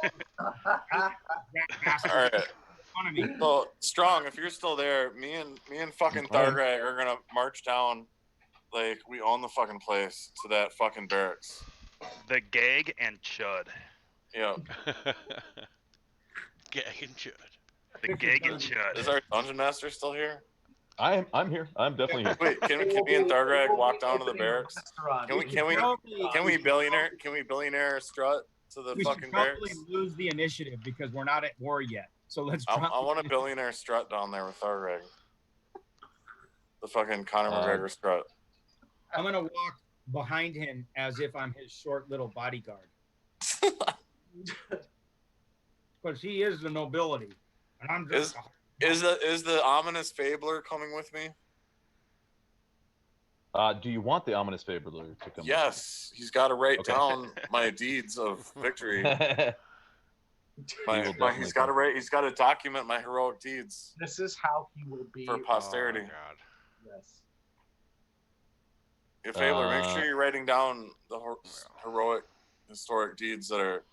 All right. Front of me. So Strong, if you're still there, me and fucking Thargreg are gonna march down, like we own the fucking place, to that fucking barracks. The Gag and Chud. Yeah. Gag and chud. The Gag and Chud. Is our dungeon master still here? I'm here. I'm definitely here. Wait, can me and Thargrag walk down to the barracks? Can we billionaire strut to the We should fucking probably barracks? lose the initiative because we're not at war yet. So let's I drop. want a billionaire strut down there with Thargrag. The fucking Conor McGregor strut. I'm gonna walk behind him as if I'm his short little bodyguard. Because he is the nobility, and I'm just. Is the ominous Fabler coming with me? Do you want the ominous Fabler to come? Yes, he's got to write down my deeds of victory. He's got to write. He's got to document my heroic deeds. This is how he will be for posterity. Oh, God. Yes. Yeah, Fabler, make sure you're writing down the heroic, historic deeds that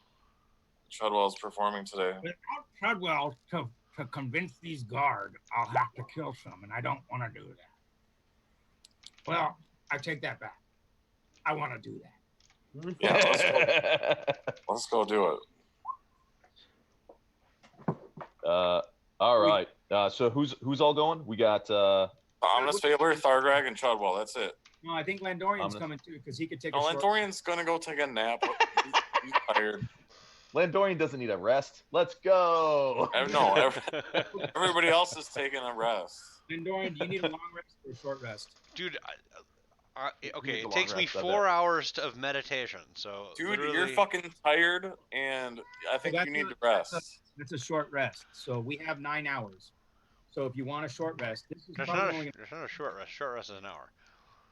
Treadwell's performing today. Without Treadwell to convince these guard, I'll have to kill some, and I don't want to do that. Well, I take that back. I want to do that. Yeah, let's go do it. All right. So who's all going? We got Ominous Fabler, Thargrag, and Treadwell. That's it. No, I think Landorian's coming too because he could take. Landorian's gonna go take a nap. He's tired. Landorian doesn't need a rest. Let's go. No, everybody else is taking a rest. Landorian, do you need a long rest or a short rest? Dude, okay, it takes me 4 hours of meditation, so... Dude, literally... you're fucking tired, and I think you need to rest. That's a short rest. So we have 9 hours. So if you want a short rest, this is There's not a short rest. Short rest is an hour.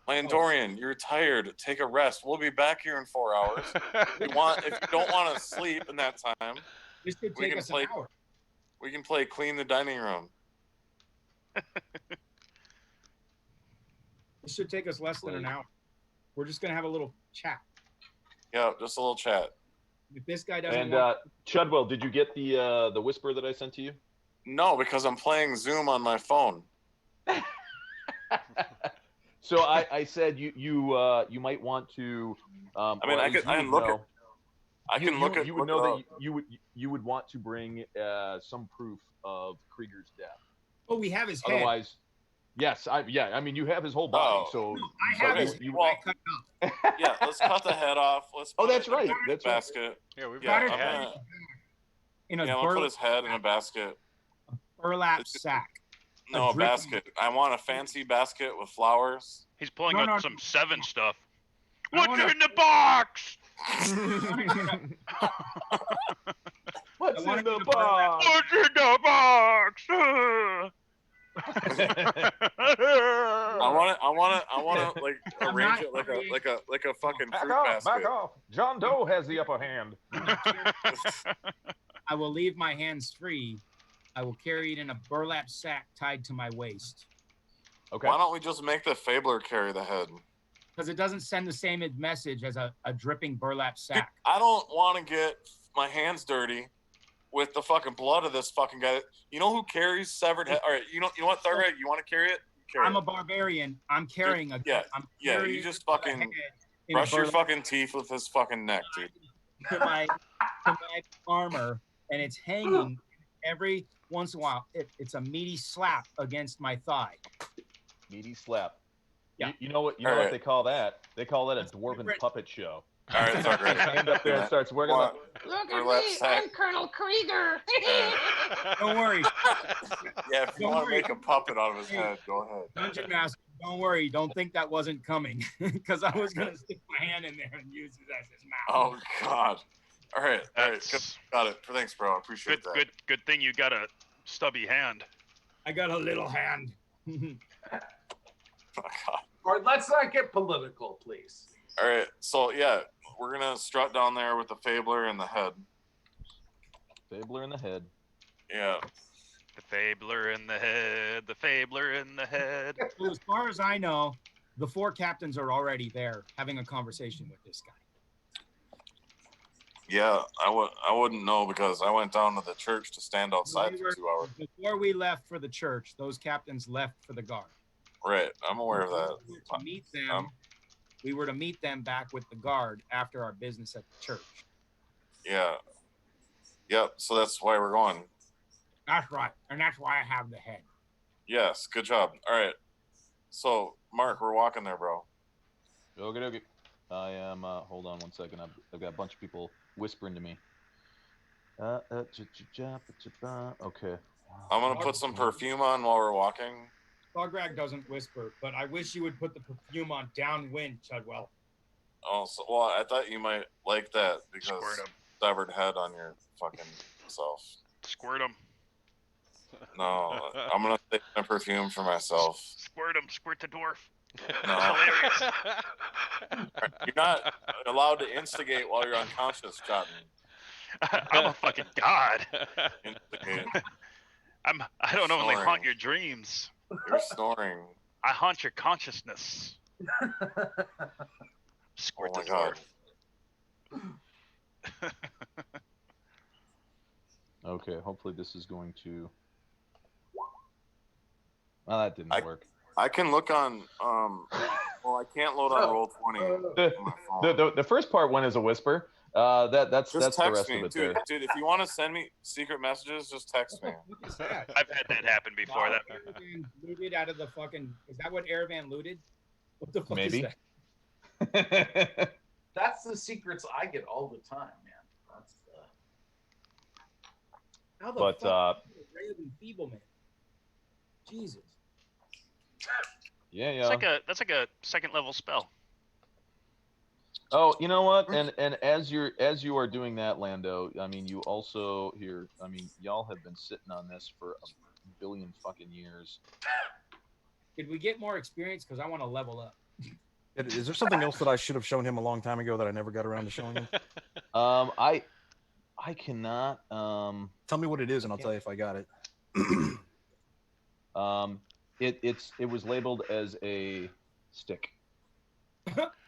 Landorian, you're tired. Take a rest. We'll be back here in 4 hours. If you don't want to sleep in that time, this could take us an hour. We can play clean the dining room. This should take us less than an hour. We're just gonna have a little chat. Yeah, just a little chat. If this guy doesn't. And Chudwell, did you get the whisper that I sent to you? No, because I'm playing Zoom on my phone. So I said you might want to. I mean, I can look at. I can look at. You would know that you would want to bring some proof of Krieger's death. Oh, we have his head. Otherwise, yes, I mean, you have his whole body. So no, I have his. Yeah, let's cut the head off. Let's. That's right. That's basket. Right. Yeah, we've got his head. I'm gonna put his head in a basket. A burlap sack. No, a basket. I want a fancy basket with flowers. He's pulling out some 7 stuff. What's in the box? What's in the box? What's in the box? I want to like arrange it like a fucking fruit basket. Back off. John Doe has the upper hand. I will leave my hands free. I will carry it in a burlap sack tied to my waist. Okay. Why don't we just make the Fabler carry the head? Because it doesn't send the same message as a dripping burlap sack. I don't want to get my hands dirty with the fucking blood of this fucking guy. You know who carries severed head? All right, you know what, Thargrag? You want to carry it? I'm a barbarian. I'm carrying a. Yeah, you just fucking brush your fucking teeth with his fucking neck, dude. To my armor, and it's hanging every once in a while. It's a meaty slap against my thigh. Meaty slap. Yeah. You know what? You know what they call that? They call that a dwarven puppet show. All right, Thargrag. Stand up there and starts working. Look at me, I'm Colonel Krieger. Don't worry. Yeah, if you want to make a puppet out of his head, go ahead. Dungeon Master, don't worry. Don't think that wasn't coming, because I was gonna stick my hand in there and use it as his mouth. Oh God. All right. Got it. Thanks, bro. I appreciate that. Good thing you got a stubby hand. I got a little hand. Oh, God. All right, let's not get political, please. All right, so yeah, we're gonna strut down there with the Fabler in the head. Fabler in the head. Yeah. The Fabler in the head. The Fabler in the head. Well, as far as I know, the 4 captains are already there having a conversation with this guy. Yeah, I wouldn't know because I went down to the church to stand outside for 2 hours. Before we left for the church, those captains left for the guard. Right, I'm aware of that. To meet them, we were to meet them back with the guard after our business at the church. Yeah. Yep, so that's why we're going. That's right, and that's why I have the head. Yes, good job. All right. So, Mark, we're walking there, bro. Okay. I am. Hold on one second. I've got a bunch of people whispering to me. Okay. I'm gonna put some perfume on while we're walking. Carrack doesn't whisper, but I wish you would put the perfume on downwind, Chudwell. Oh, so, well, I thought you might like that because Squirt 'em. severed head on your fucking self. Squirt them. No, I'm gonna take my perfume for myself. Squirt them. Squirt the dwarf. No, Hilarious. you're not allowed to instigate while you're unconscious, Cotton. I'm a fucking god. Instigate. I don't only Snoring. haunt your dreams. You're snoring. I haunt your consciousness. Squirt Oh the my god. dwarf. Okay. Hopefully this is going to. Well, that didn't work. I can look on. Well, I can't load on Roll20 on my phone. The first part went as a whisper. That's Just the text rest me, of it dude. there. Dude, if you want to send me secret messages, just text me. What is that? I've had that happen before. Wow, That Aravan looted out of the fucking. Is that what Aravan looted? What the fuck Maybe. is that? That's the secrets I get all the time, man. That's How the But fuck? Raven Feebleman. Jesus. yeah. that's like a second level spell. Oh, you know what? And as you are doing that, Lando, I mean, you also here. I mean, y'all have been sitting on this for a billion fucking years. Did we get more experience? Because I want to level up. Is there something else that I should have shown him a long time ago that I never got around to showing him? I cannot. Tell me what it is, and I'll tell you if I got it. It was labeled as a stick.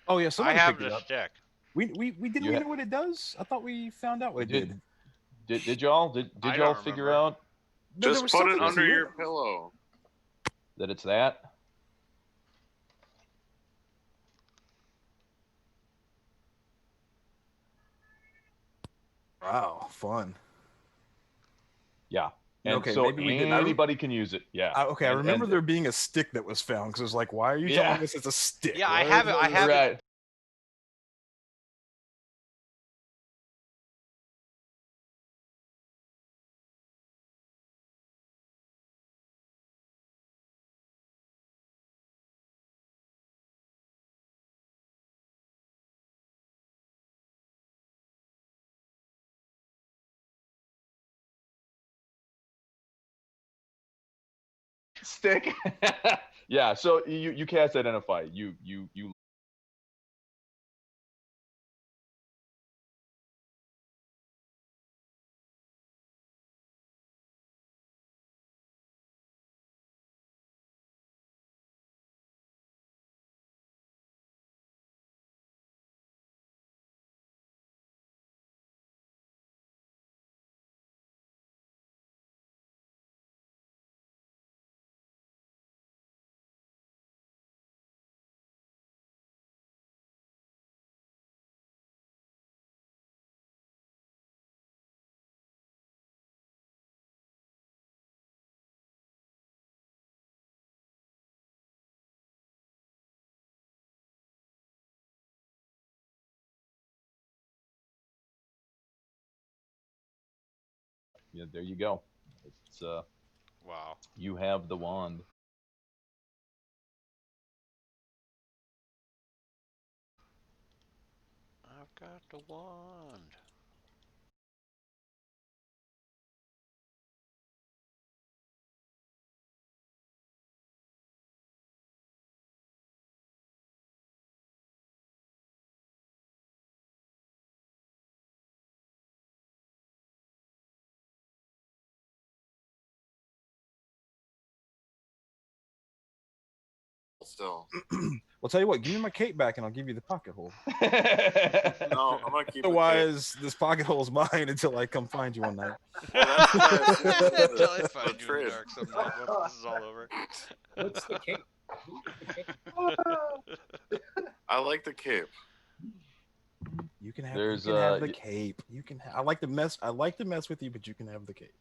Oh yeah, I somebody have picked it the up. stick. We didn't You we know what it does? I thought we found out what it did. Did y'all I y'all don't figure remember. out No, there Just was put it something under to your pillow. that it's that? Wow, fun. Yeah. And Okay, so maybe we didn't. anybody can use it. Yeah. Okay, I remember and- there being a stick that was found because it was like, why are you Yeah. telling us it's a stick? Yeah, I What have it. is I this? have it. Right. Stick. Yeah. So you cast identify. You yeah. There you go. It's Wow. you have the wand. I've got the wand. Still. Well, tell you what, give me my cape back, and I'll give you the pocket hole. No, I'm gonna keep it. Otherwise, this pocket hole is mine until I come find you one night. Well, that's what I assumed Until I the find you in the trade. dark some night once this is all over. What's the cape? I like the cape. You can have. There's, you can have the cape. You can. I like to mess. I like to mess with you, but you can have the cape.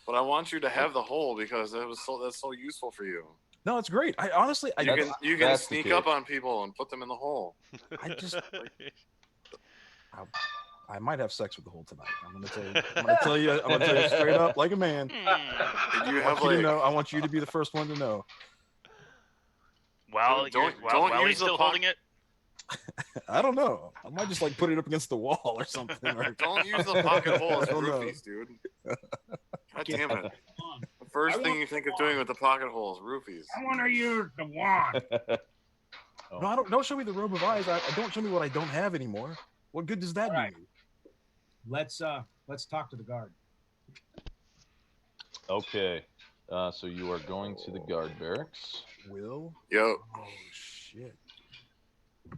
But I want you to have the hole because that's so useful for you. No, it's great. I honestly, You can sneak up on people and put them in the hole. I might have sex with the hole tonight. I'm gonna tell you straight up, like a man. Did you I want you to be the first one to know. While he's still holding it. I don't know. I might just like put it up against the wall or something. Don't use the pocket hole as roofies, dude. God damn it. The first thing you think of doing with the pocket hole is roofies. I want to use the wand. No, don't show me the robe of eyes. Don't show me what I don't have anymore. What good does that do? Right. Let's talk to the guard. Okay. So you are going to the guard barracks. Will? Yo. Oh shit.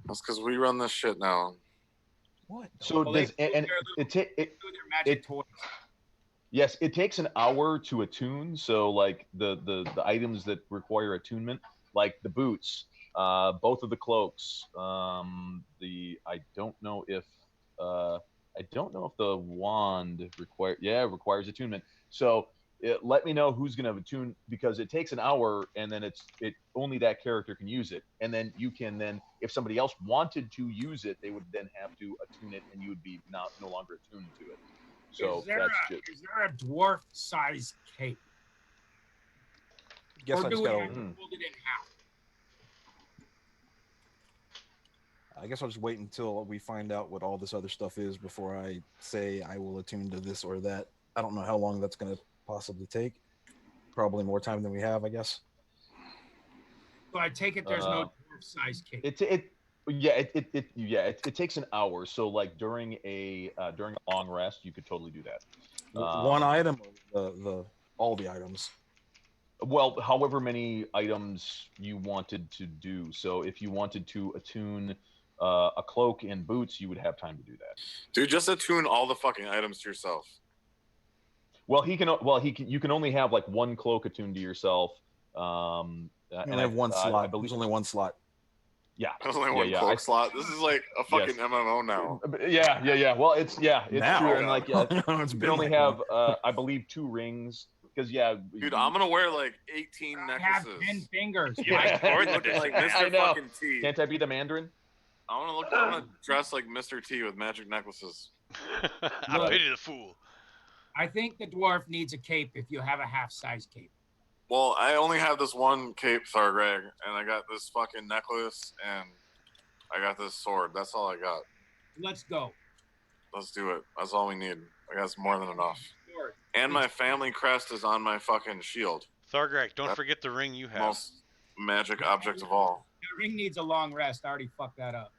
That's because we run this shit now. What? So does toys. Yes, it takes an hour to attune. So like the items that require attunement, like the boots, both of the cloaks, I don't know if the wand requires attunement. So let me know who's going to attune, because it takes an hour, and then only that character can use it, and then you can if somebody else wanted to use it, they would then have to attune it, and you would be no longer attuned to it. So is there a dwarf size cape? Guess or I do just we gotta. have to hold it in half? I guess I'll just wait until we find out what all this other stuff is before I say I will attune to this or that. I don't know how long that's going to possibly take. Probably more time than we have, I guess. So I take it there's no dwarf size cape. It takes an hour. So like during a long rest, you could totally do that. One item, or all the items. Well, however many items you wanted to do. So if you wanted to attune a cloak and boots, you would have time to do that. Dude, just attune all the fucking items to yourself. Well, you can only have like one cloak attuned to yourself. You only have one slot. I believe there's only one slot. Yeah. There's only one cloak slot. This is like a fucking MMO now. Yeah. Well, it's now, true. And like you can only have I believe 2 rings. Because dude, I'm gonna wear like 18 necklaces. I have 10 fingers. Like Mr. Fucking T. Can't I be the Mandarin? I'm gonna dress like Mr. T with magic necklaces. I pity the fool. I think the dwarf needs a cape if you have a half-size cape. Well, I only have this one cape, Thargreg, and I got this fucking necklace, and I got this sword. That's all I got. Let's go. Let's do it. That's all we need. I got more than enough. And my family crest is on my fucking shield. Thargreg, don't forget the ring you have. Most magic object of all. The ring needs a long rest. I already fucked that up.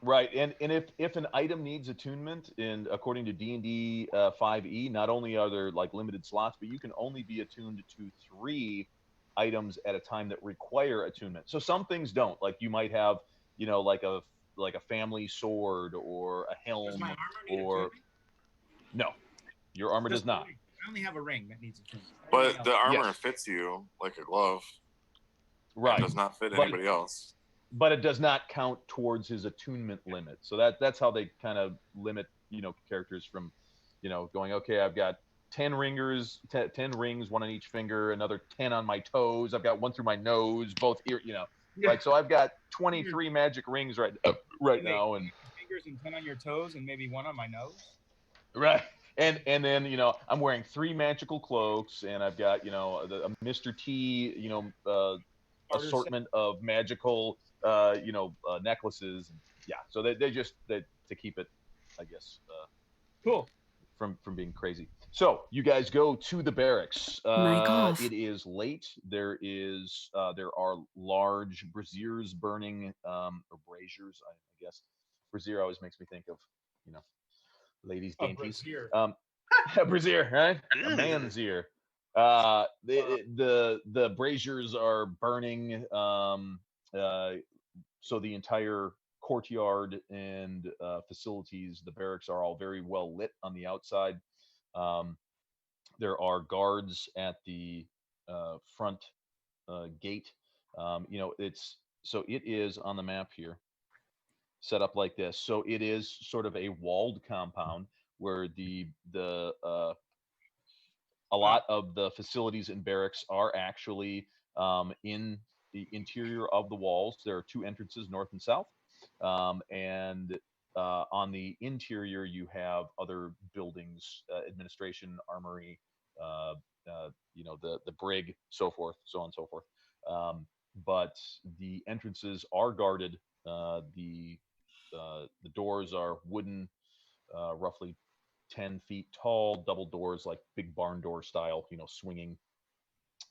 Right, and if an item needs attunement, and according to D&D 5e, not only are there like limited slots, but you can only be attuned to 3 items at a time that require attunement. So some things don't. Like you might have, like a family sword or a helm. Does my armor need or no, your armor does not. I only have a ring that needs attunement. But the armor fits you like a glove. Right. It does not fit anybody else. But it does not count towards his attunement limit. So that's how they kind of limit, characters from, going, okay, I've got 10 rings, 1 on each finger, another 10 on my toes. I've got 1 through my nose, both ear, Right. So I've got 23 magic rings right now, and fingers and 10 on your toes, and maybe 1 on my nose. Right. And then I'm wearing 3 magical cloaks, and I've got a Mr. T assortment of magical necklaces. Yeah, so they just to keep it, I guess, cool from being crazy. So you guys go to the barracks. It is late. There are large braziers burning, or braziers, I guess. Brazier always makes me think of ladies' dainties. Brazier, right? A man's ear. The braziers are burning. So the entire courtyard and facilities, the barracks, are all very well lit on the outside. There are guards at the front gate. It is on the map here, set up like this. So it is sort of a walled compound where the a lot of the facilities in barracks are actually in the interior of the walls. There are two entrances, north and south, and on the interior you have other buildings, administration, armory, uh, the brig, so forth, so on and so forth. But the entrances are guarded. The doors are wooden, roughly 10 feet tall, double doors, like big barn door style, swinging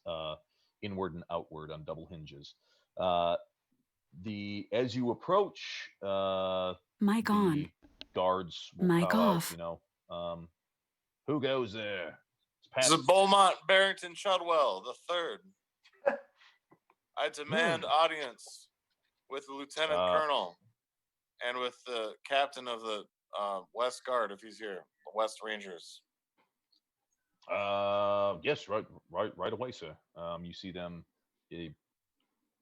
uh, inward and outward on double hinges. Uh, as you approach, Mic on. the guards will Mic call off. out, who goes there? This is Beaumont Barrington Chudwell the third. I demand audience with the lieutenant colonel and with the captain of the West Guard, if he's here, the West Rangers. Yes, right away, sir. You see them. He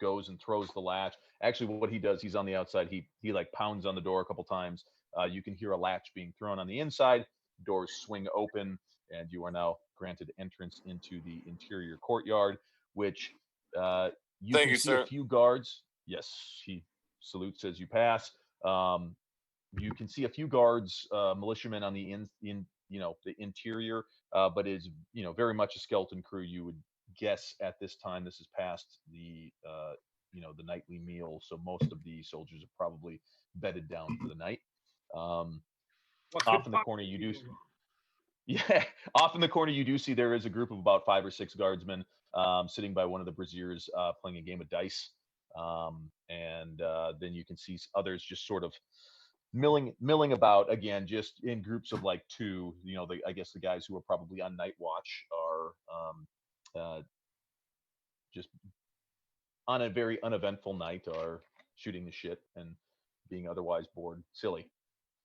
goes and throws the latch. Actually, what he does, he's on the outside. He like pounds on the door a couple times. You can hear a latch being thrown on the inside. Doors swing open, and you are now granted entrance into the interior courtyard, which you Thank can you, see sir. a few guards. Yes, he salutes as you pass. You can see a few guards, militiamen on the the interior, but is very much a skeleton crew. You would guess at this time this is past the nightly meal, so most of the soldiers are probably bedded down for the night. Off in the corner you do yeah, off in the corner you do see there is a group of about 5 or 6 guardsmen sitting by one of the braziers playing a game of dice. And then you can see others just sort of milling about, again, just in groups of like 2. I guess the guys who are probably on night watch are just on a very uneventful night are shooting the shit and being otherwise bored silly.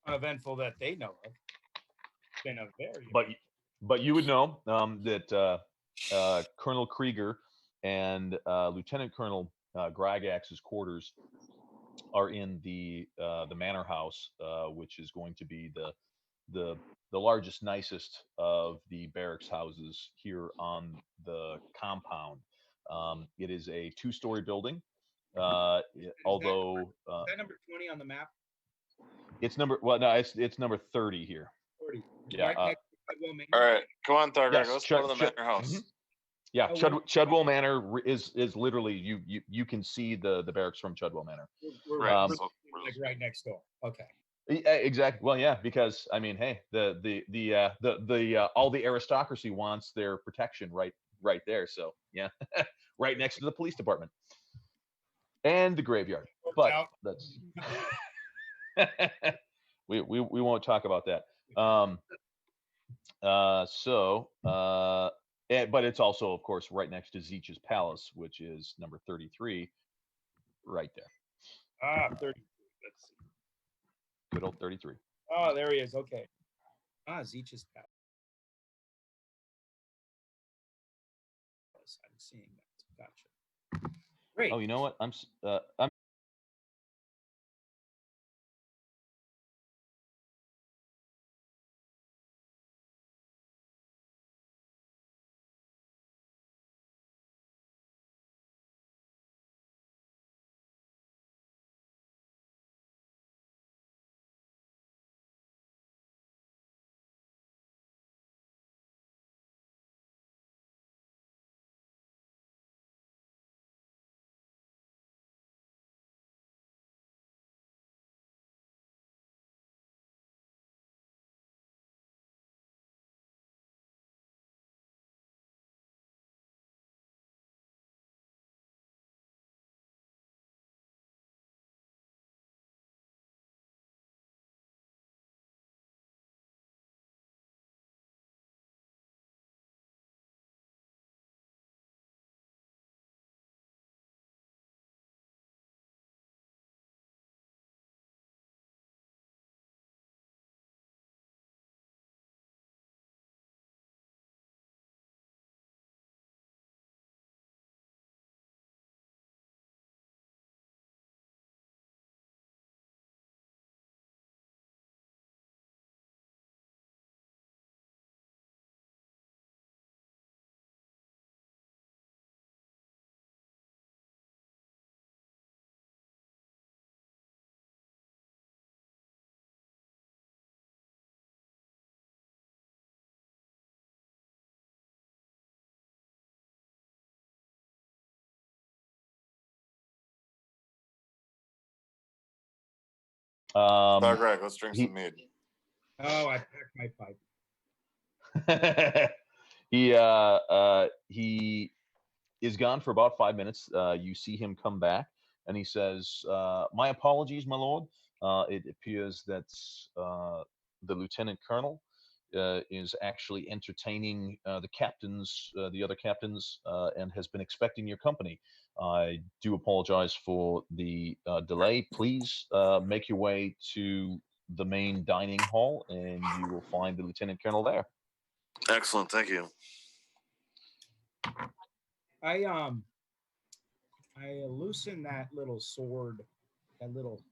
Uneventful that they know of. Been a very But you would know that Colonel Krieger and Lieutenant Colonel Gragax's quarters are in the manor house, which is going to be the largest, nicest of the barracks houses here on the compound. It is a 2-story building. Although is that number 20 on the map? it's number number 30 here. 30. Yeah. Right next to all right, come on, Thugger. Yes, Let's go to the manor house. Mm-hmm. Yeah, Chudwell Manor is literally you can see the barracks from Chudwell Manor. We're Right. like right next door. Okay. Exactly. Well, yeah, because I mean, hey, the all the aristocracy wants their protection right there. So yeah, right next to the police department and the graveyard. But that's we won't talk about that. But it's also, of course, right next to Zeech's Palace, which is number 33, right there. 30. Let's see. Good old 33. Oh, there he is. Okay. Zeech's Palace. I'm seeing that. Gotcha. Great. Oh, you know what? I'm Carrack, let's drink some mead. Oh, I packed my pipe. He is gone for about 5 minutes. You see him come back, and he says, "My apologies, my lord. It appears that the lieutenant colonel is actually entertaining the other captains, and has been expecting your company. I do apologize for the delay. Please make your way to the main dining hall, and you will find the lieutenant colonel there." Excellent, thank you. I loosen that little sword, that little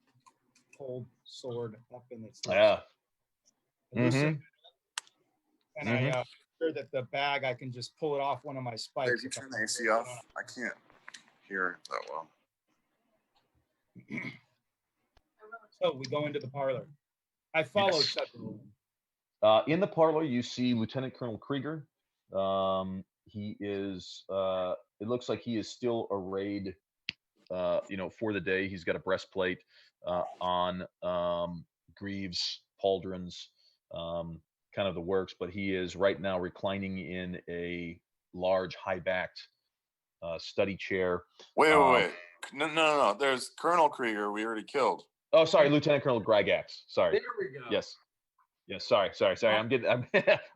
cold sword up in its lips. Yeah. I loosen and I sure that the bag I can just pull it off one of my spikes. Hey, if you turn the AC off, I can't hear that well. So we go into the parlor. I follow Chuck. In the parlor, you see Lieutenant Colonel Krieger. He is. It looks like he is still arrayed. For the day, he's got a breastplate on, greaves, pauldrons, kind of the works. But he is right now reclining in a large, high-backed study chair. Wait. No. There's Colonel Krieger. We already killed. Oh, sorry, Lieutenant Colonel Gygax. Sorry. There we go. Yes. Sorry.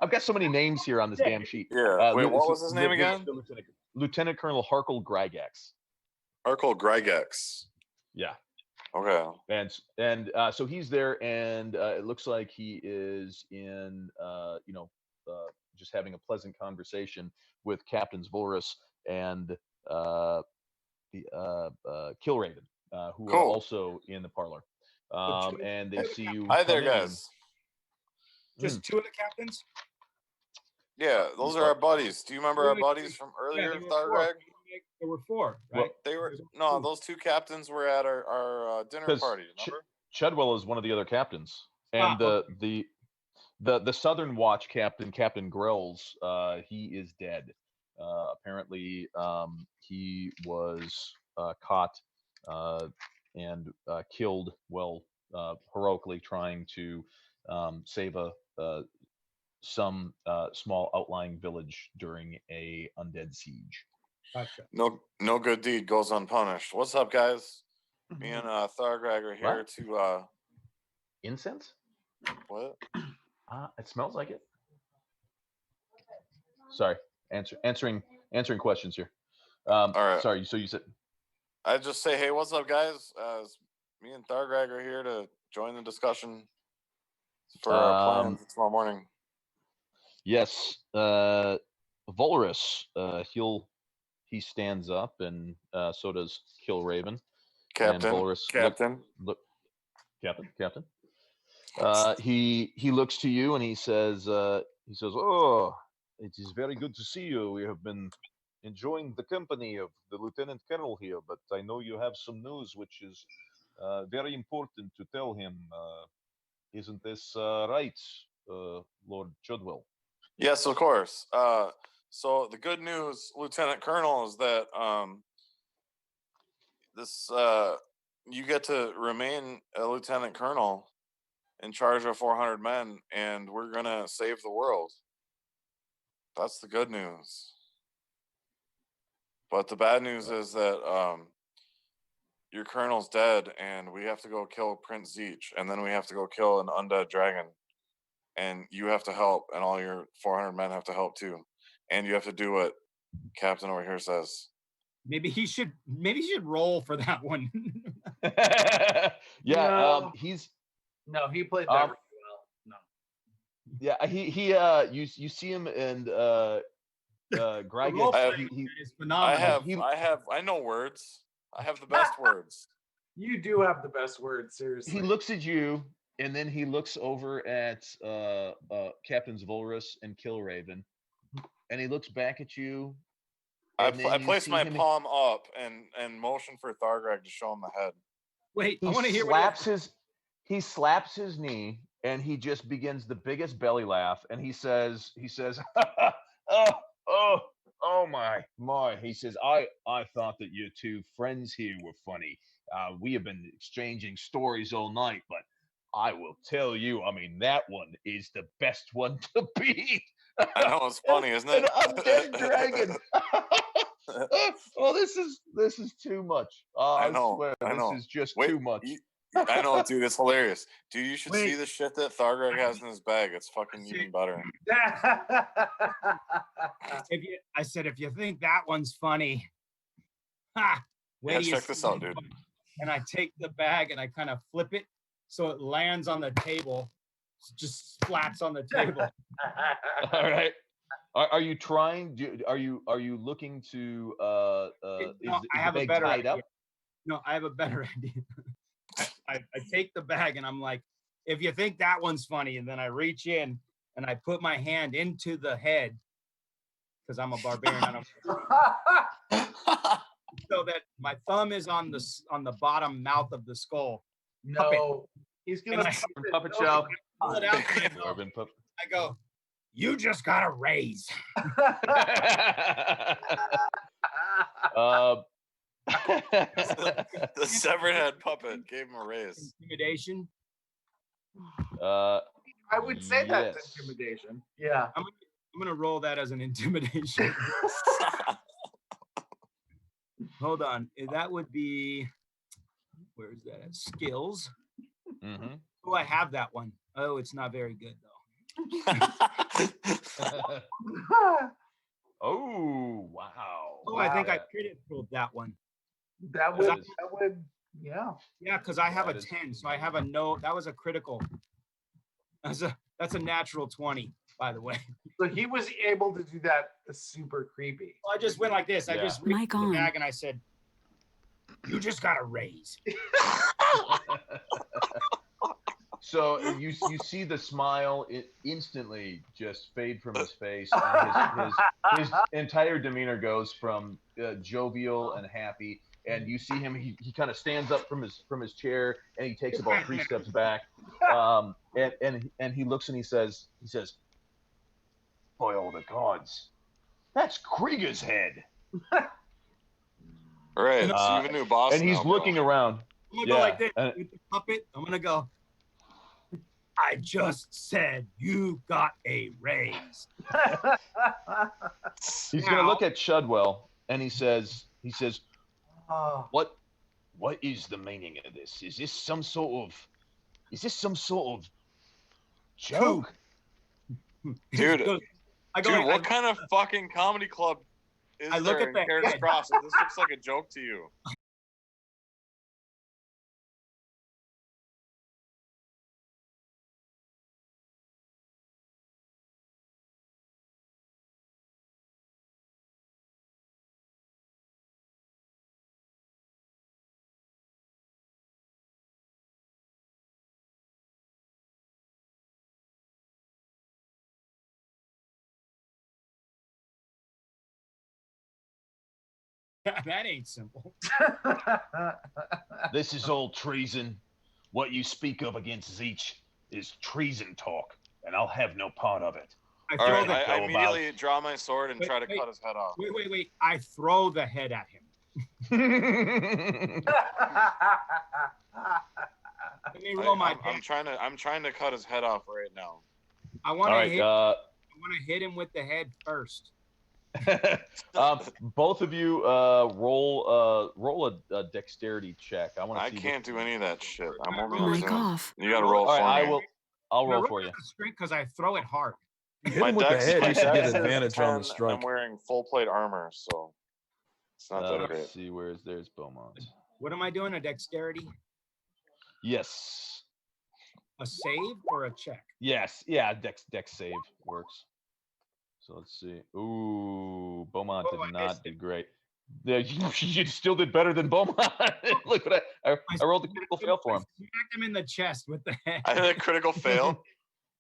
I've got so many names here on this damn sheet. Yeah. Wait, what was his name again? Lieutenant Colonel Harkle Gygax. Harkle Gygax. Yeah. Okay. And so he's there, and it looks like he is in, just having a pleasant conversation with Captains Volrus and the Killraven, who are also in the parlor. And they see you. Hi there, guys. Just two of the captains? Yeah, those are our buddies. Do you remember our buddies from earlier, Thargreg? There were four, right? Well, those two captains were at our dinner party. Remember? Chedwell is one of the other captains, and the Southern Watch captain, Captain Grells, he is dead. Apparently, he was caught and killed. Heroically trying to save some small outlying village during a undead siege. Gotcha. No good deed goes unpunished. What's up, guys? Me and Thargreg are here to incense. What? It smells like it. Sorry, answering questions here. All right. Sorry. So you said. I just say, hey, what's up, guys? Me and Thargreg are here to join the discussion for our plans tomorrow morning. Yes, Volrus. He stands up, and so does Killraven. Captain. And Volrus, Captain. Captain. He looks to you, and he says, "Oh, it is very good to see you. We have been enjoying the company of the Lieutenant Colonel here, but I know you have some news which is very important to tell him. Isn't this right, Lord Chudwell?" Yes, of course. So the good news, Lieutenant Colonel, is that you get to remain a Lieutenant Colonel in charge of 400 men, and we're gonna save the world. That's the good news. But the bad news is that your colonel's dead, and we have to go kill Prince Zeech, and then we have to go kill an undead dragon. And you have to help, and all your 400 men have to help too. And you have to do what Captain over here says. Maybe he should roll for that one. Yeah, he played that really well. No. Yeah, you see him, and Greg is phenomenal. I know words. I have the best words. You do have the best words, seriously. He looks at you, and then he looks over at Captains Volrus and Killraven, and he looks back at you. I place my palm up and motion for Thargreg to show him the head. Wait, I want to hear he slaps his knee, and he just begins the biggest belly laugh, and he says, Oh my. He says, I thought that your two friends here were funny. We have been exchanging stories all night, but I will tell you, I mean, that one is the best one to beat. I know it's funny, isn't An it? undead dragon. Oh, this is too much. I know. Swear, I know. this is just Wait, too much. I know, dude. It's hilarious, dude. You should see Wait. the shit that Thargreg has in his bag. It's fucking even better. If you think that one's funny, ha! Wait Yeah, till you check this see out, this dude. one. And I take the bag and I kind of flip it so it lands on the table, just splats on the table. All right. Are you trying? Are you looking to? Is I the have a bag better tied idea. up? No, I have a better idea. I take the bag and I'm like, if you think that one's funny, and then I reach in and I put my hand into the head because I'm a barbarian. I don't, so that my thumb is on the bottom mouth of the skull. No, he's gonna And Puppet show. pull it out. And Corbin puppet. I go, you just got a raise. The severed head puppet gave him a raise. Intimidation. I would say that's yes. intimidation. Yeah. I'm gonna roll that as an intimidation. Hold on. That would be, where is that? Skills. Mm-hmm. Oh, I have that one. Oh, it's not very good though. Oh wow! Oh, I think I credit rolled that one. That would, yeah. Yeah, because I have That a is- 10, so I have a no. That was a critical. That's a natural 20, by the way. So he was able to do that super creepy. Well, I just went like this. I Yeah. just reached Mic in the on. bag and I said, "You just got a raise." So you see the smile instantly just fade from his face, and his entire demeanor goes from jovial and happy. And you see him; he kind of stands up from his chair, and he takes about 3 steps back, and he looks and he says, "By all the gods, that's Krieger's head." All right, so you have a new boss. And he's now, bro. looking around. I'm gonna go like this and- with the puppet. I'm gonna go. I just said you got a raise. He's gonna look at Shudwell, and he says, Oh, What is the meaning of this? Is this some sort of joke? Dude, I go. Dude, what kind of fucking comedy club is I look there at in the Carrack's head. Cross? This looks like a joke to you. That ain't simple. This is all treason. What you speak of against Zeech is treason talk, and I'll have no part of it. I All throw right, the. I go immediately draw my sword and Wait, try to wait. cut his head off. Wait. I throw the head at him. Let me roll my. I'm trying to cut his head off right now. I All want to right. hit. I want to hit him with the head first. Both of you roll a dexterity check. I want to I see. can't do any of that shit. I'm only Mic on Mic Zoom. off. You gotta roll All for right, me. I'll roll for you. Strength because I throw it hard. Hit him with the dex- head. my You should get dex is advantage on 10, the and strike. I'm wearing full plate armor, so it's not that Let's great. see. There's Beaumont? What am I doing? A dexterity? Yes. A save or a check? Yes. Yeah. Dex save works. So let's see. Ooh, Beaumont Oh, I did not missed do great. You still did better than Beaumont. Look what I rolled a critical fail for him. I smacked him in the chest with the head. I had a critical fail.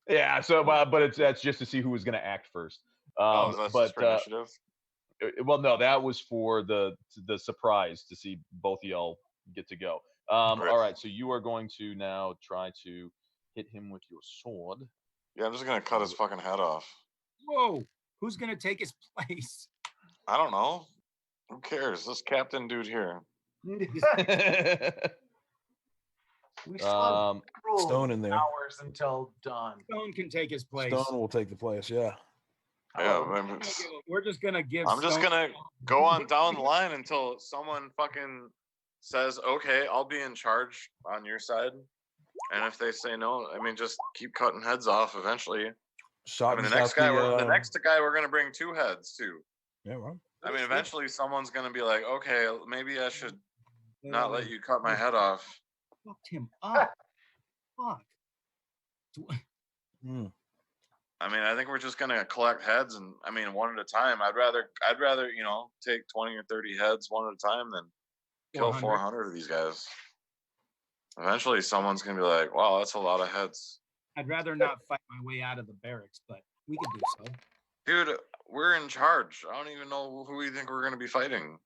Yeah. So, but that's just to see who was going to act first. Oh, that's just for initiative. Well, no, that was for the surprise to see both of y'all get to go. Right. All right. So you are going to now try to hit him with your sword. Yeah, I'm just gonna cut his fucking head off. Whoa! Who's gonna take his place? I don't know. Who cares? This captain dude here. We still have several Stone in there. hours until dawn. Stone can take his place. Stone will take the place. Yeah. Yeah, We're just gonna give. I'm just Stone- gonna go on down the line until someone fucking says, "Okay, I'll be in charge on your side." And if they say no, I mean, just keep cutting heads off eventually. Shot I mean, and the next shot guy, the next guy, we're gonna bring 2 heads too. Yeah, well. I mean, eventually someone's gonna be like, "Okay, maybe I should not let you cut my head off." Fucked him up. Fuck. I mean, I think we're just gonna collect heads, and I mean, one at a time. I'd rather, take 20 or 30 heads one at a time than kill 400 of these guys. Eventually, someone's gonna be like, "Wow, that's a lot of heads." I'd rather not fight my way out of the barracks, but we could do so. Dude, we're in charge. I don't even know who we think we're gonna be fighting.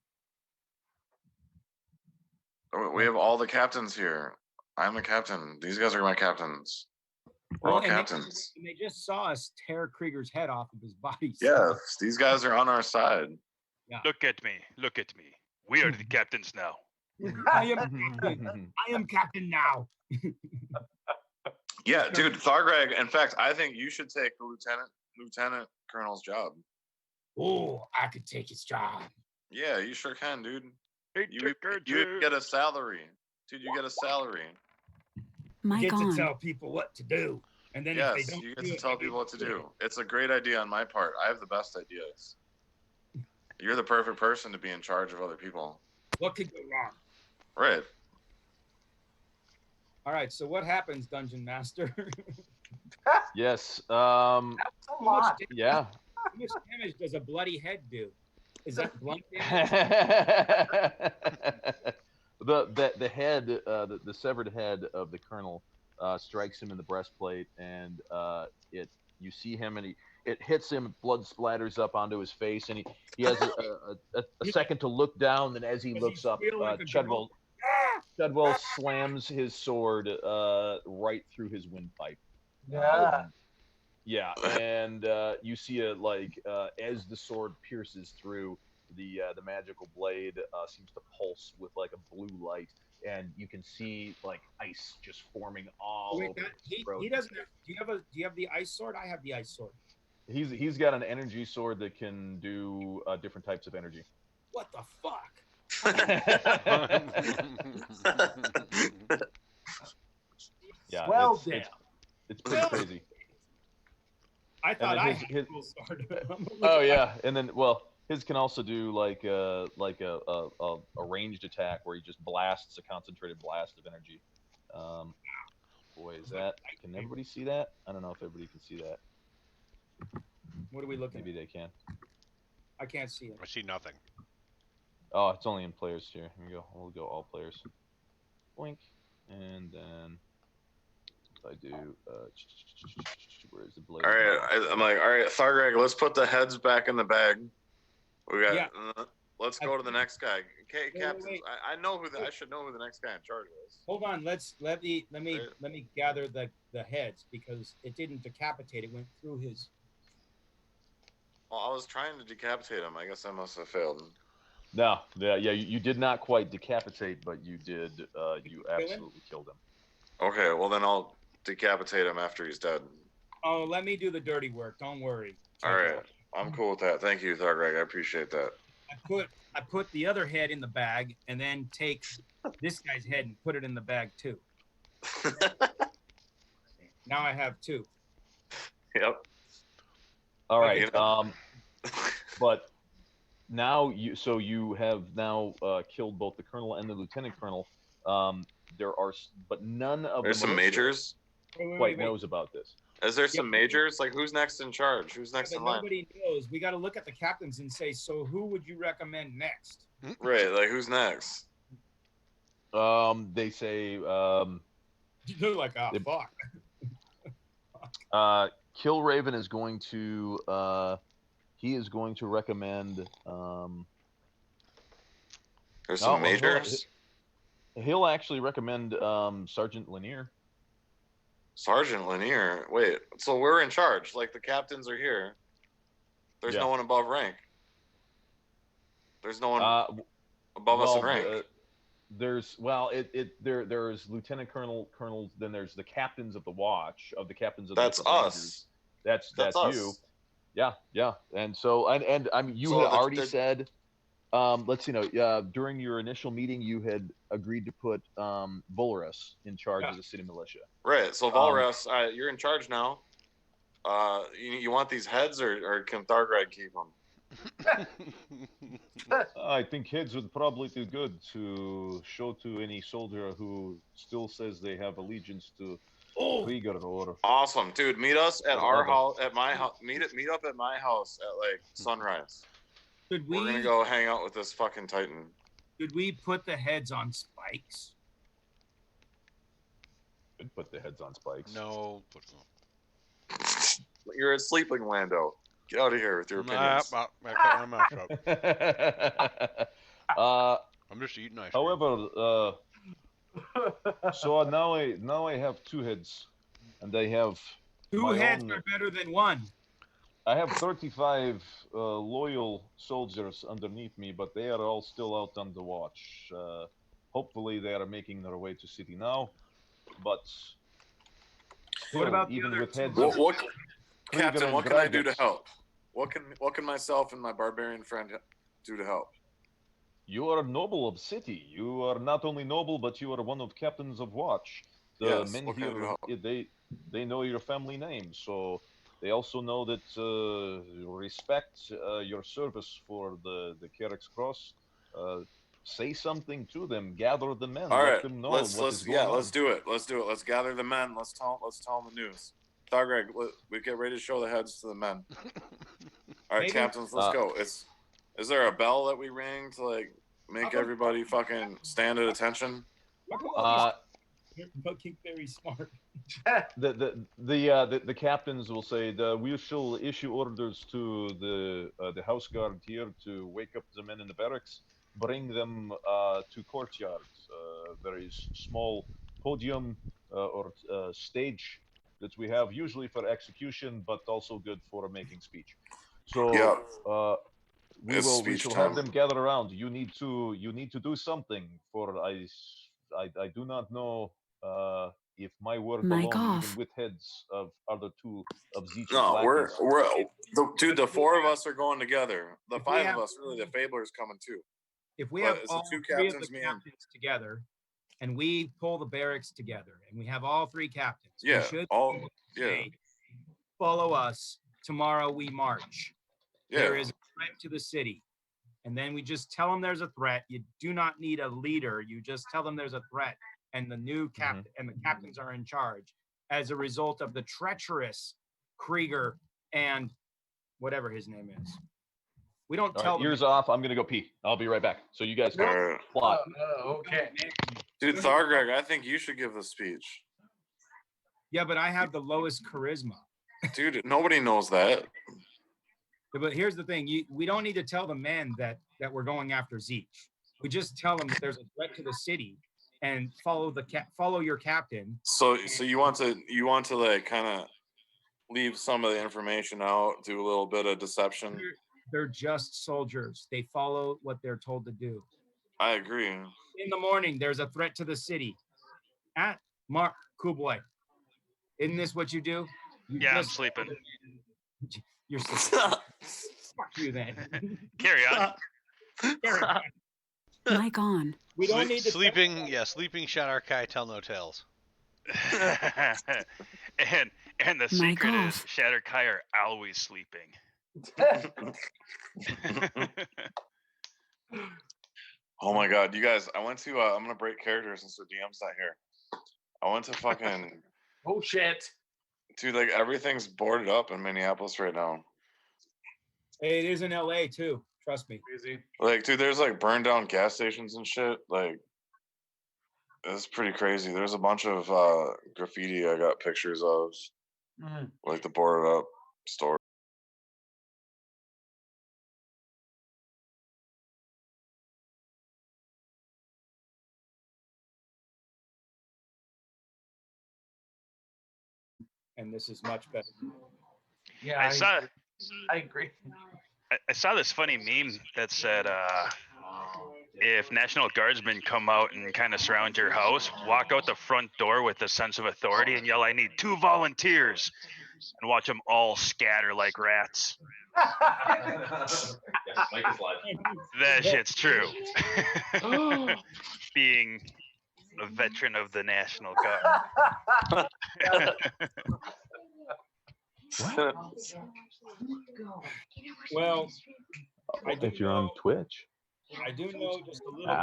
We have all the captains here. I'm a captain. These guys are my captains. We're all captains. They just saw us tear Krieger's head off of his body. Yes, these guys are on our side. Yeah. Look at me. Look at me. We are the captains now. I am captain. I am captain now. Yeah, dude, Thargreg. In fact, I think you should take the lieutenant colonel's job. Oh, I could take his job. Yeah, you sure can, dude. You get a salary, dude. You get a salary. My You get God. to tell people what to do, and then Yes, if they don't, you get to tell people what to do. It's a great idea on my part. I have the best ideas. You're the perfect person to be in charge of other people. What could go wrong? Right. All right. So what happens, Dungeon Master? Yes. That's a lot. Yeah. How much damage does a bloody head do? Is that blunt damage? the head, the severed head of the colonel, strikes him in the breastplate, and you see him, and it hits him. Blood splatters up onto his face, and he has a second to look down. And as he looks up, Chudwell slams his sword right through his windpipe. Yeah. Yeah, and you see as the sword pierces through, the magical blade seems to pulse with like a blue light, and you can see like ice just forming all over his throat. He doesn't have, do you have the ice sword? I have the ice sword. He's got an energy sword that can do different types of energy. What the fuck? Yeah. Well, it's pretty crazy. I thought I had his a cool sword. Oh yeah, and then his can also do like a ranged attack where he just blasts a concentrated blast of energy. Boy, is that? Can everybody see that? I don't know if everybody can see that. What are we looking Maybe at? they can. I can't see it. I see nothing. Oh, it's only in players here. Here we go. We'll go all players. Blink, and then if I do, where's the blade? All right, I'm like, all right, Thargreg, let's put the heads back in the bag. We got. Yeah. Let's go to the next guy. Okay, Wait, captains. wait. I know I should know who the next guy in charge is. Hold on. Let me gather the heads, because it didn't decapitate. It went through his. Well, I was trying to decapitate him. I guess I must have failed. No, yeah, you did not quite decapitate, but you did. You absolutely killed him. Okay, well then I'll decapitate him after he's dead. Oh, let me do the dirty work. Don't worry. All right, I'm cool with that. Thank you, Thargreg. I appreciate that. I put the other head in the bag, and then take this guy's head and put it in the bag too. Now I have 2. Yep. All right. Okay. But now you have now killed both the colonel and the lieutenant colonel. But none of There's the some majors. Quite knows about this. Is there some majors? Like, who's next in charge? Who's next in line? Nobody knows. We got to look at the captains and say, so who would you recommend next? Right, like who's next? They say. They're like, fuck. Killraven is going to. He is going to recommend. There's some majors. He'll actually recommend Sergeant Lanier. Sergeant Lanier. Wait, so we're in charge. Like the captains are here. There's no one above rank. There's no one above us well, in rank. there's there's lieutenant colonels, then there's the captains of the watch, of the captains of the That's different us. rangers. That's That's you. us. Yeah. And so and I mean, you So had they're- already they're- said, let's see, no, during your initial meeting, you had agreed to put Volrus in charge of the city militia. Right. So Volrus, you're in charge now. You want these heads, or can Thargreg keep them? I think heads would probably do good to show to any soldier who still says they have allegiance to Krieger or. Awesome, dude. Meet us at our Whatever. house, at my house. Meet up at my house at like sunrise. Could We're gonna go hang out with this fucking Titan. Could we put the heads on spikes? Could put the heads on spikes. No. You're a sleeping Lando. Get out of here with your opinions. I cut my mouth shut. uh, I'm just eating ice cream. However, so now I have two heads, and I have Two my heads own- are better than one. I have 35 loyal soldiers underneath me, but they are all still out on the watch. Hopefully, they are making their way to city now. But still, What about the even other with two? heads, What, Krieger Captain? and What can I do to Gragas, help? What can myself and my barbarian friend do to help? you are noble of city. You are not only noble, but you are one of captains of watch. The Yes, men what can I do to here, help? they know your family name, so they also know that respect your service for the Carrack's Cross. Say something to them. Gather the men. All Let right, them know let's what is going on. let's do it. Let's do it. Let's gather the men. Let's tell them the news. Thargreg, we get ready to show the heads to the men. All right, Maybe- captains, let's go. Is there a bell that we ring to like make everybody fucking stand at attention? You're fucking very smart. The captains will say we shall issue orders to the house guard here to wake up the men in the barracks, bring them to courtyards. There is small podium or stage that we have usually for execution, but also good for making speech. So Yeah. we It's will speech have time. them gather around. You need to do something. For I do not know if my work Mic alone, off. even with heads of other two of Zeech's No, lackeys. dude. The four of us are going together. The If we five have- of us, really. The Fabler's coming too. If we But have it's the all two three of captains, the me and- captains together, and we pull the barracks together, and we have all three captains, Yeah, we should yeah. say, follow us. Tomorrow we march. Yeah. There is a threat to the city. And then we just tell them there's a threat. You do not need a leader. You just tell them there's a threat. And the new captain and the captains are in charge as a result of the treacherous Krieger and whatever his name is. We don't All tell right, them. ears off. I'm gonna go pee. I'll be right back. So you guys can plot. Okay. Dude, Thargreg, I think you should give the speech. Yeah, but I have the lowest charisma. Dude, nobody knows that. But here's the thing: we don't need to tell the men that we're going after Zeech. We just tell them that there's a threat to the city, and follow your captain. So you want to like kind of leave some of the information out, do a little bit of deception. They're just soldiers. They follow what they're told to do. I agree. In the morning, there's a threat to the city. At Mark, cool boy. Isn't this what you do? Yeah, I'm sleeping. You're sleeping. Fuck you then. Carry on. Mic on. We don't need to sleeping. Yeah, sleeping Shadarkai tell no tales. and the My secret is God. Shatterkai are always sleeping. Oh my god, you guys! I went to. I'm gonna break character since the DM's not here. I went to fucking. Oh shit. Dude, like everything's boarded up in Minneapolis right now. It is in LA too. Trust me. Crazy. Like, dude, there's like burned down gas stations and shit. Like, it's pretty crazy. There's a bunch of graffiti I got pictures of, like the boarded up store. And this is much better. Yeah, I saw I agree. I saw this funny meme that said, if National Guardsmen come out and kind of surround your house, walk out the front door with a sense of authority and yell, "I need 2 volunteers," and watch them all scatter like rats. Mike is live. That shit's true. Being a veteran of the National Guard. Well, I do If you're on know, Twitch. I do know just a little bit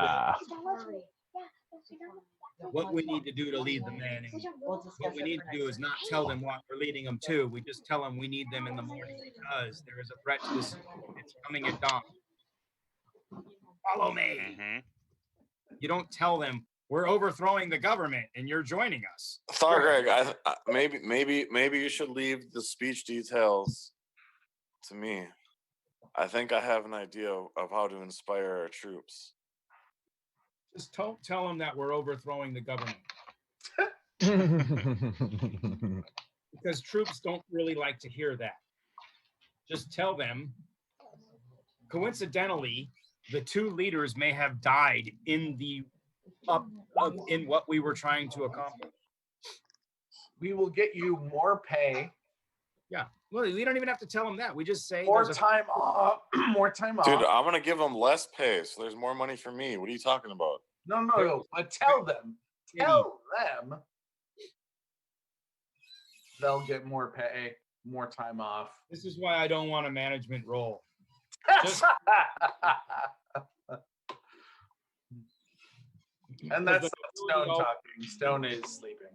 what we need to do to lead the man. And what we need to do is not tell them what we're leading them to. We just tell them we need them in the morning because there is a threat to this. It's coming at dawn. Follow me. Mm-hmm. You don't tell them we're overthrowing the government and you're joining us. Greg, maybe you should leave the speech details to me. I think I have an idea of how to inspire our troops. Just don't tell them that we're overthrowing the government. Because troops don't really like to hear that. Just tell them, coincidentally, the 2 leaders may have died in the in what we were trying to accomplish. We will get you more pay. Yeah. Well, we don't even have to tell them that. We just say More time off. More time off. Dude, I'm gonna give them less pay, so there's more money for me. What are you talking about? No. But tell them they'll get more pay, more time off. This is why I don't want a management role. Just, and that's not Stone talking. Stone is sleeping.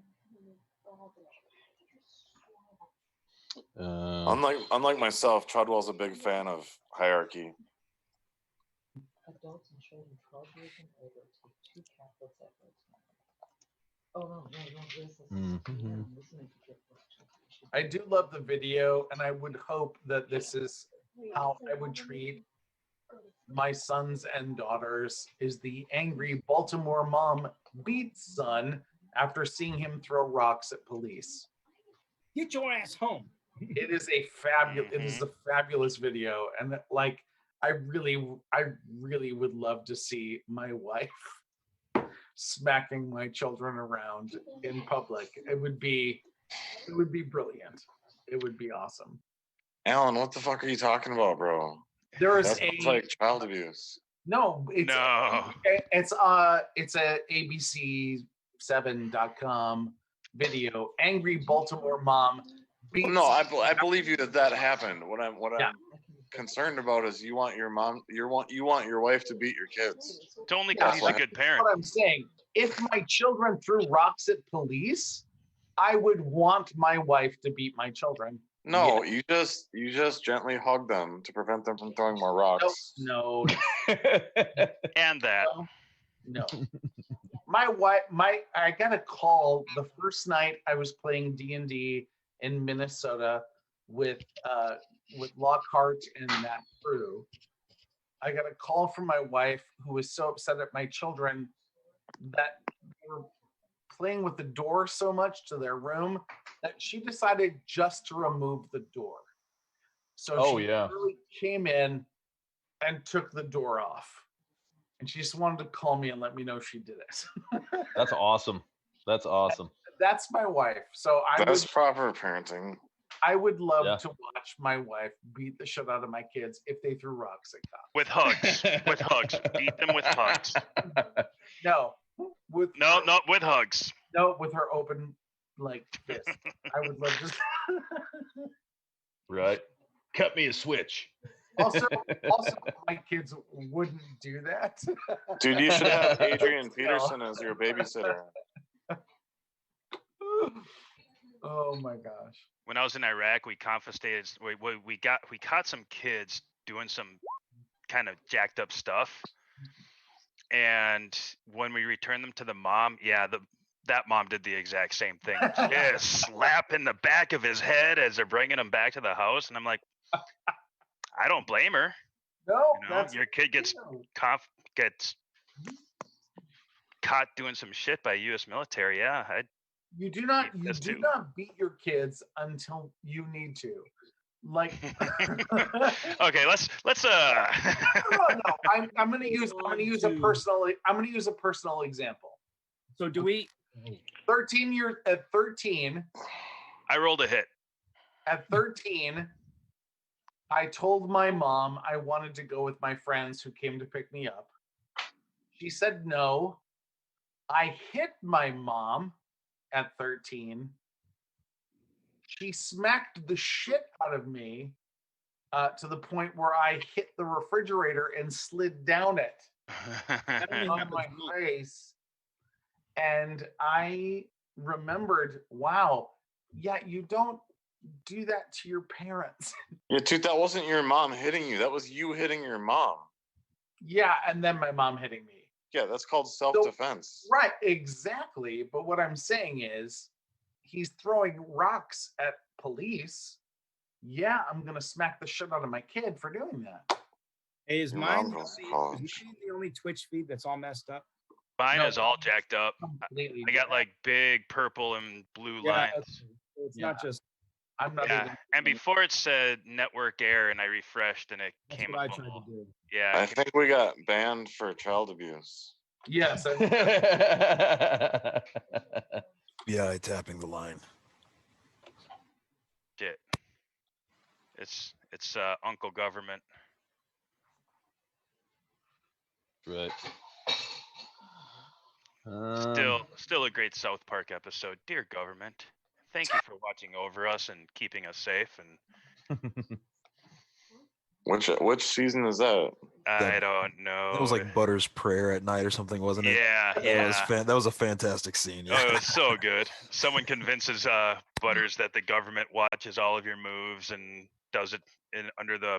Unlike myself, Treadwell's a big fan of hierarchy. Adults and children 12 years and older take 2 Catholics at first. Oh no, I do love the video, and I would hope that this is how I would treat my sons and daughters, is the angry Baltimore mom beats son after seeing him throw rocks at police. Get your ass home. It is a fabulous video, and like I really would love to see my wife smacking my children around in public. It would be brilliant. It would be awesome. Alan, what the fuck are you talking about, bro? That's like child abuse. No, it's a ABC7.com video. Angry Baltimore mom beats. No, I believe you that happened. What I'm concerned about is you want your wife to beat your kids. It's only because he's a good parent. What I'm saying, if my children threw rocks at police, I would want my wife to beat my children. No, you just gently hug them to prevent them from throwing more rocks. No. And that. No. My wife, I got a call the first night I was playing D&D in Minnesota with Lockhart and that crew. I got a call from my wife who was so upset at my children that they were playing with the door so much to their room that she decided just to remove the door. So she really came in and took the door off. And she just wanted to call me and let me know she did it. That's awesome. That's awesome. That's my wife. So that's proper parenting. I would love to watch my wife beat the shit out of my kids if they threw rocks at cops. With hugs. With hugs. Beat them with hugs. No. Not with hugs. No, with her open fist. I would love to. Right. Cut me a switch. Also, my kids wouldn't do that. Dude, you should have Adrian Peterson as your babysitter. Oh my gosh. When I was in Iraq, we confiscated. We caught some kids doing some kind of jacked up stuff, and when we returned them to the mom, that mom did the exact same thing. Just slap in the back of his head as they're bringing him back to the house, and I'm like, I don't blame her. No, your kid gets caught doing some shit by U.S. military. Yeah, you do not beat your kids until you need to. Like, Okay, let's no. I'm gonna use a personal example. So do we? 13 years at 13. I rolled a hit. At 13, I told my mom I wanted to go with my friends who came to pick me up. She said no. I hit my mom at 13. She smacked the shit out of me to the point where I hit the refrigerator and slid down it on my face. And I remembered, wow, yeah, you don't do that to your parents. Yeah, dude, that wasn't your mom hitting you. That was you hitting your mom. Yeah, and then my mom hitting me. Yeah, that's called self-defense. Right, exactly. But what I'm saying is, he's throwing rocks at police. Yeah, I'm gonna smack the shit out of my kid for doing that. Hey, is Your mine mom goes to the college. only Twitch feed that's all messed up? Mine No. is all jacked up. Completely. I got like big purple and blue lines. It's not just. I'm not Yeah, even. and before it said network error, and I refreshed, and it That's came what I up. tried to do. Yeah, I think we got banned for child abuse. Yes. Yeah, tapping the line. shit. It's Uncle Government. Right. Still a great South Park episode. Dear government, thank you for watching over us and keeping us safe. And Which season is that? I don't know. That was like Butter's prayer at night or something, wasn't it? Yeah, That was a fantastic scene. Yeah. Oh, it was so good. Someone convinces Butters that the government watches all of your moves and does it under the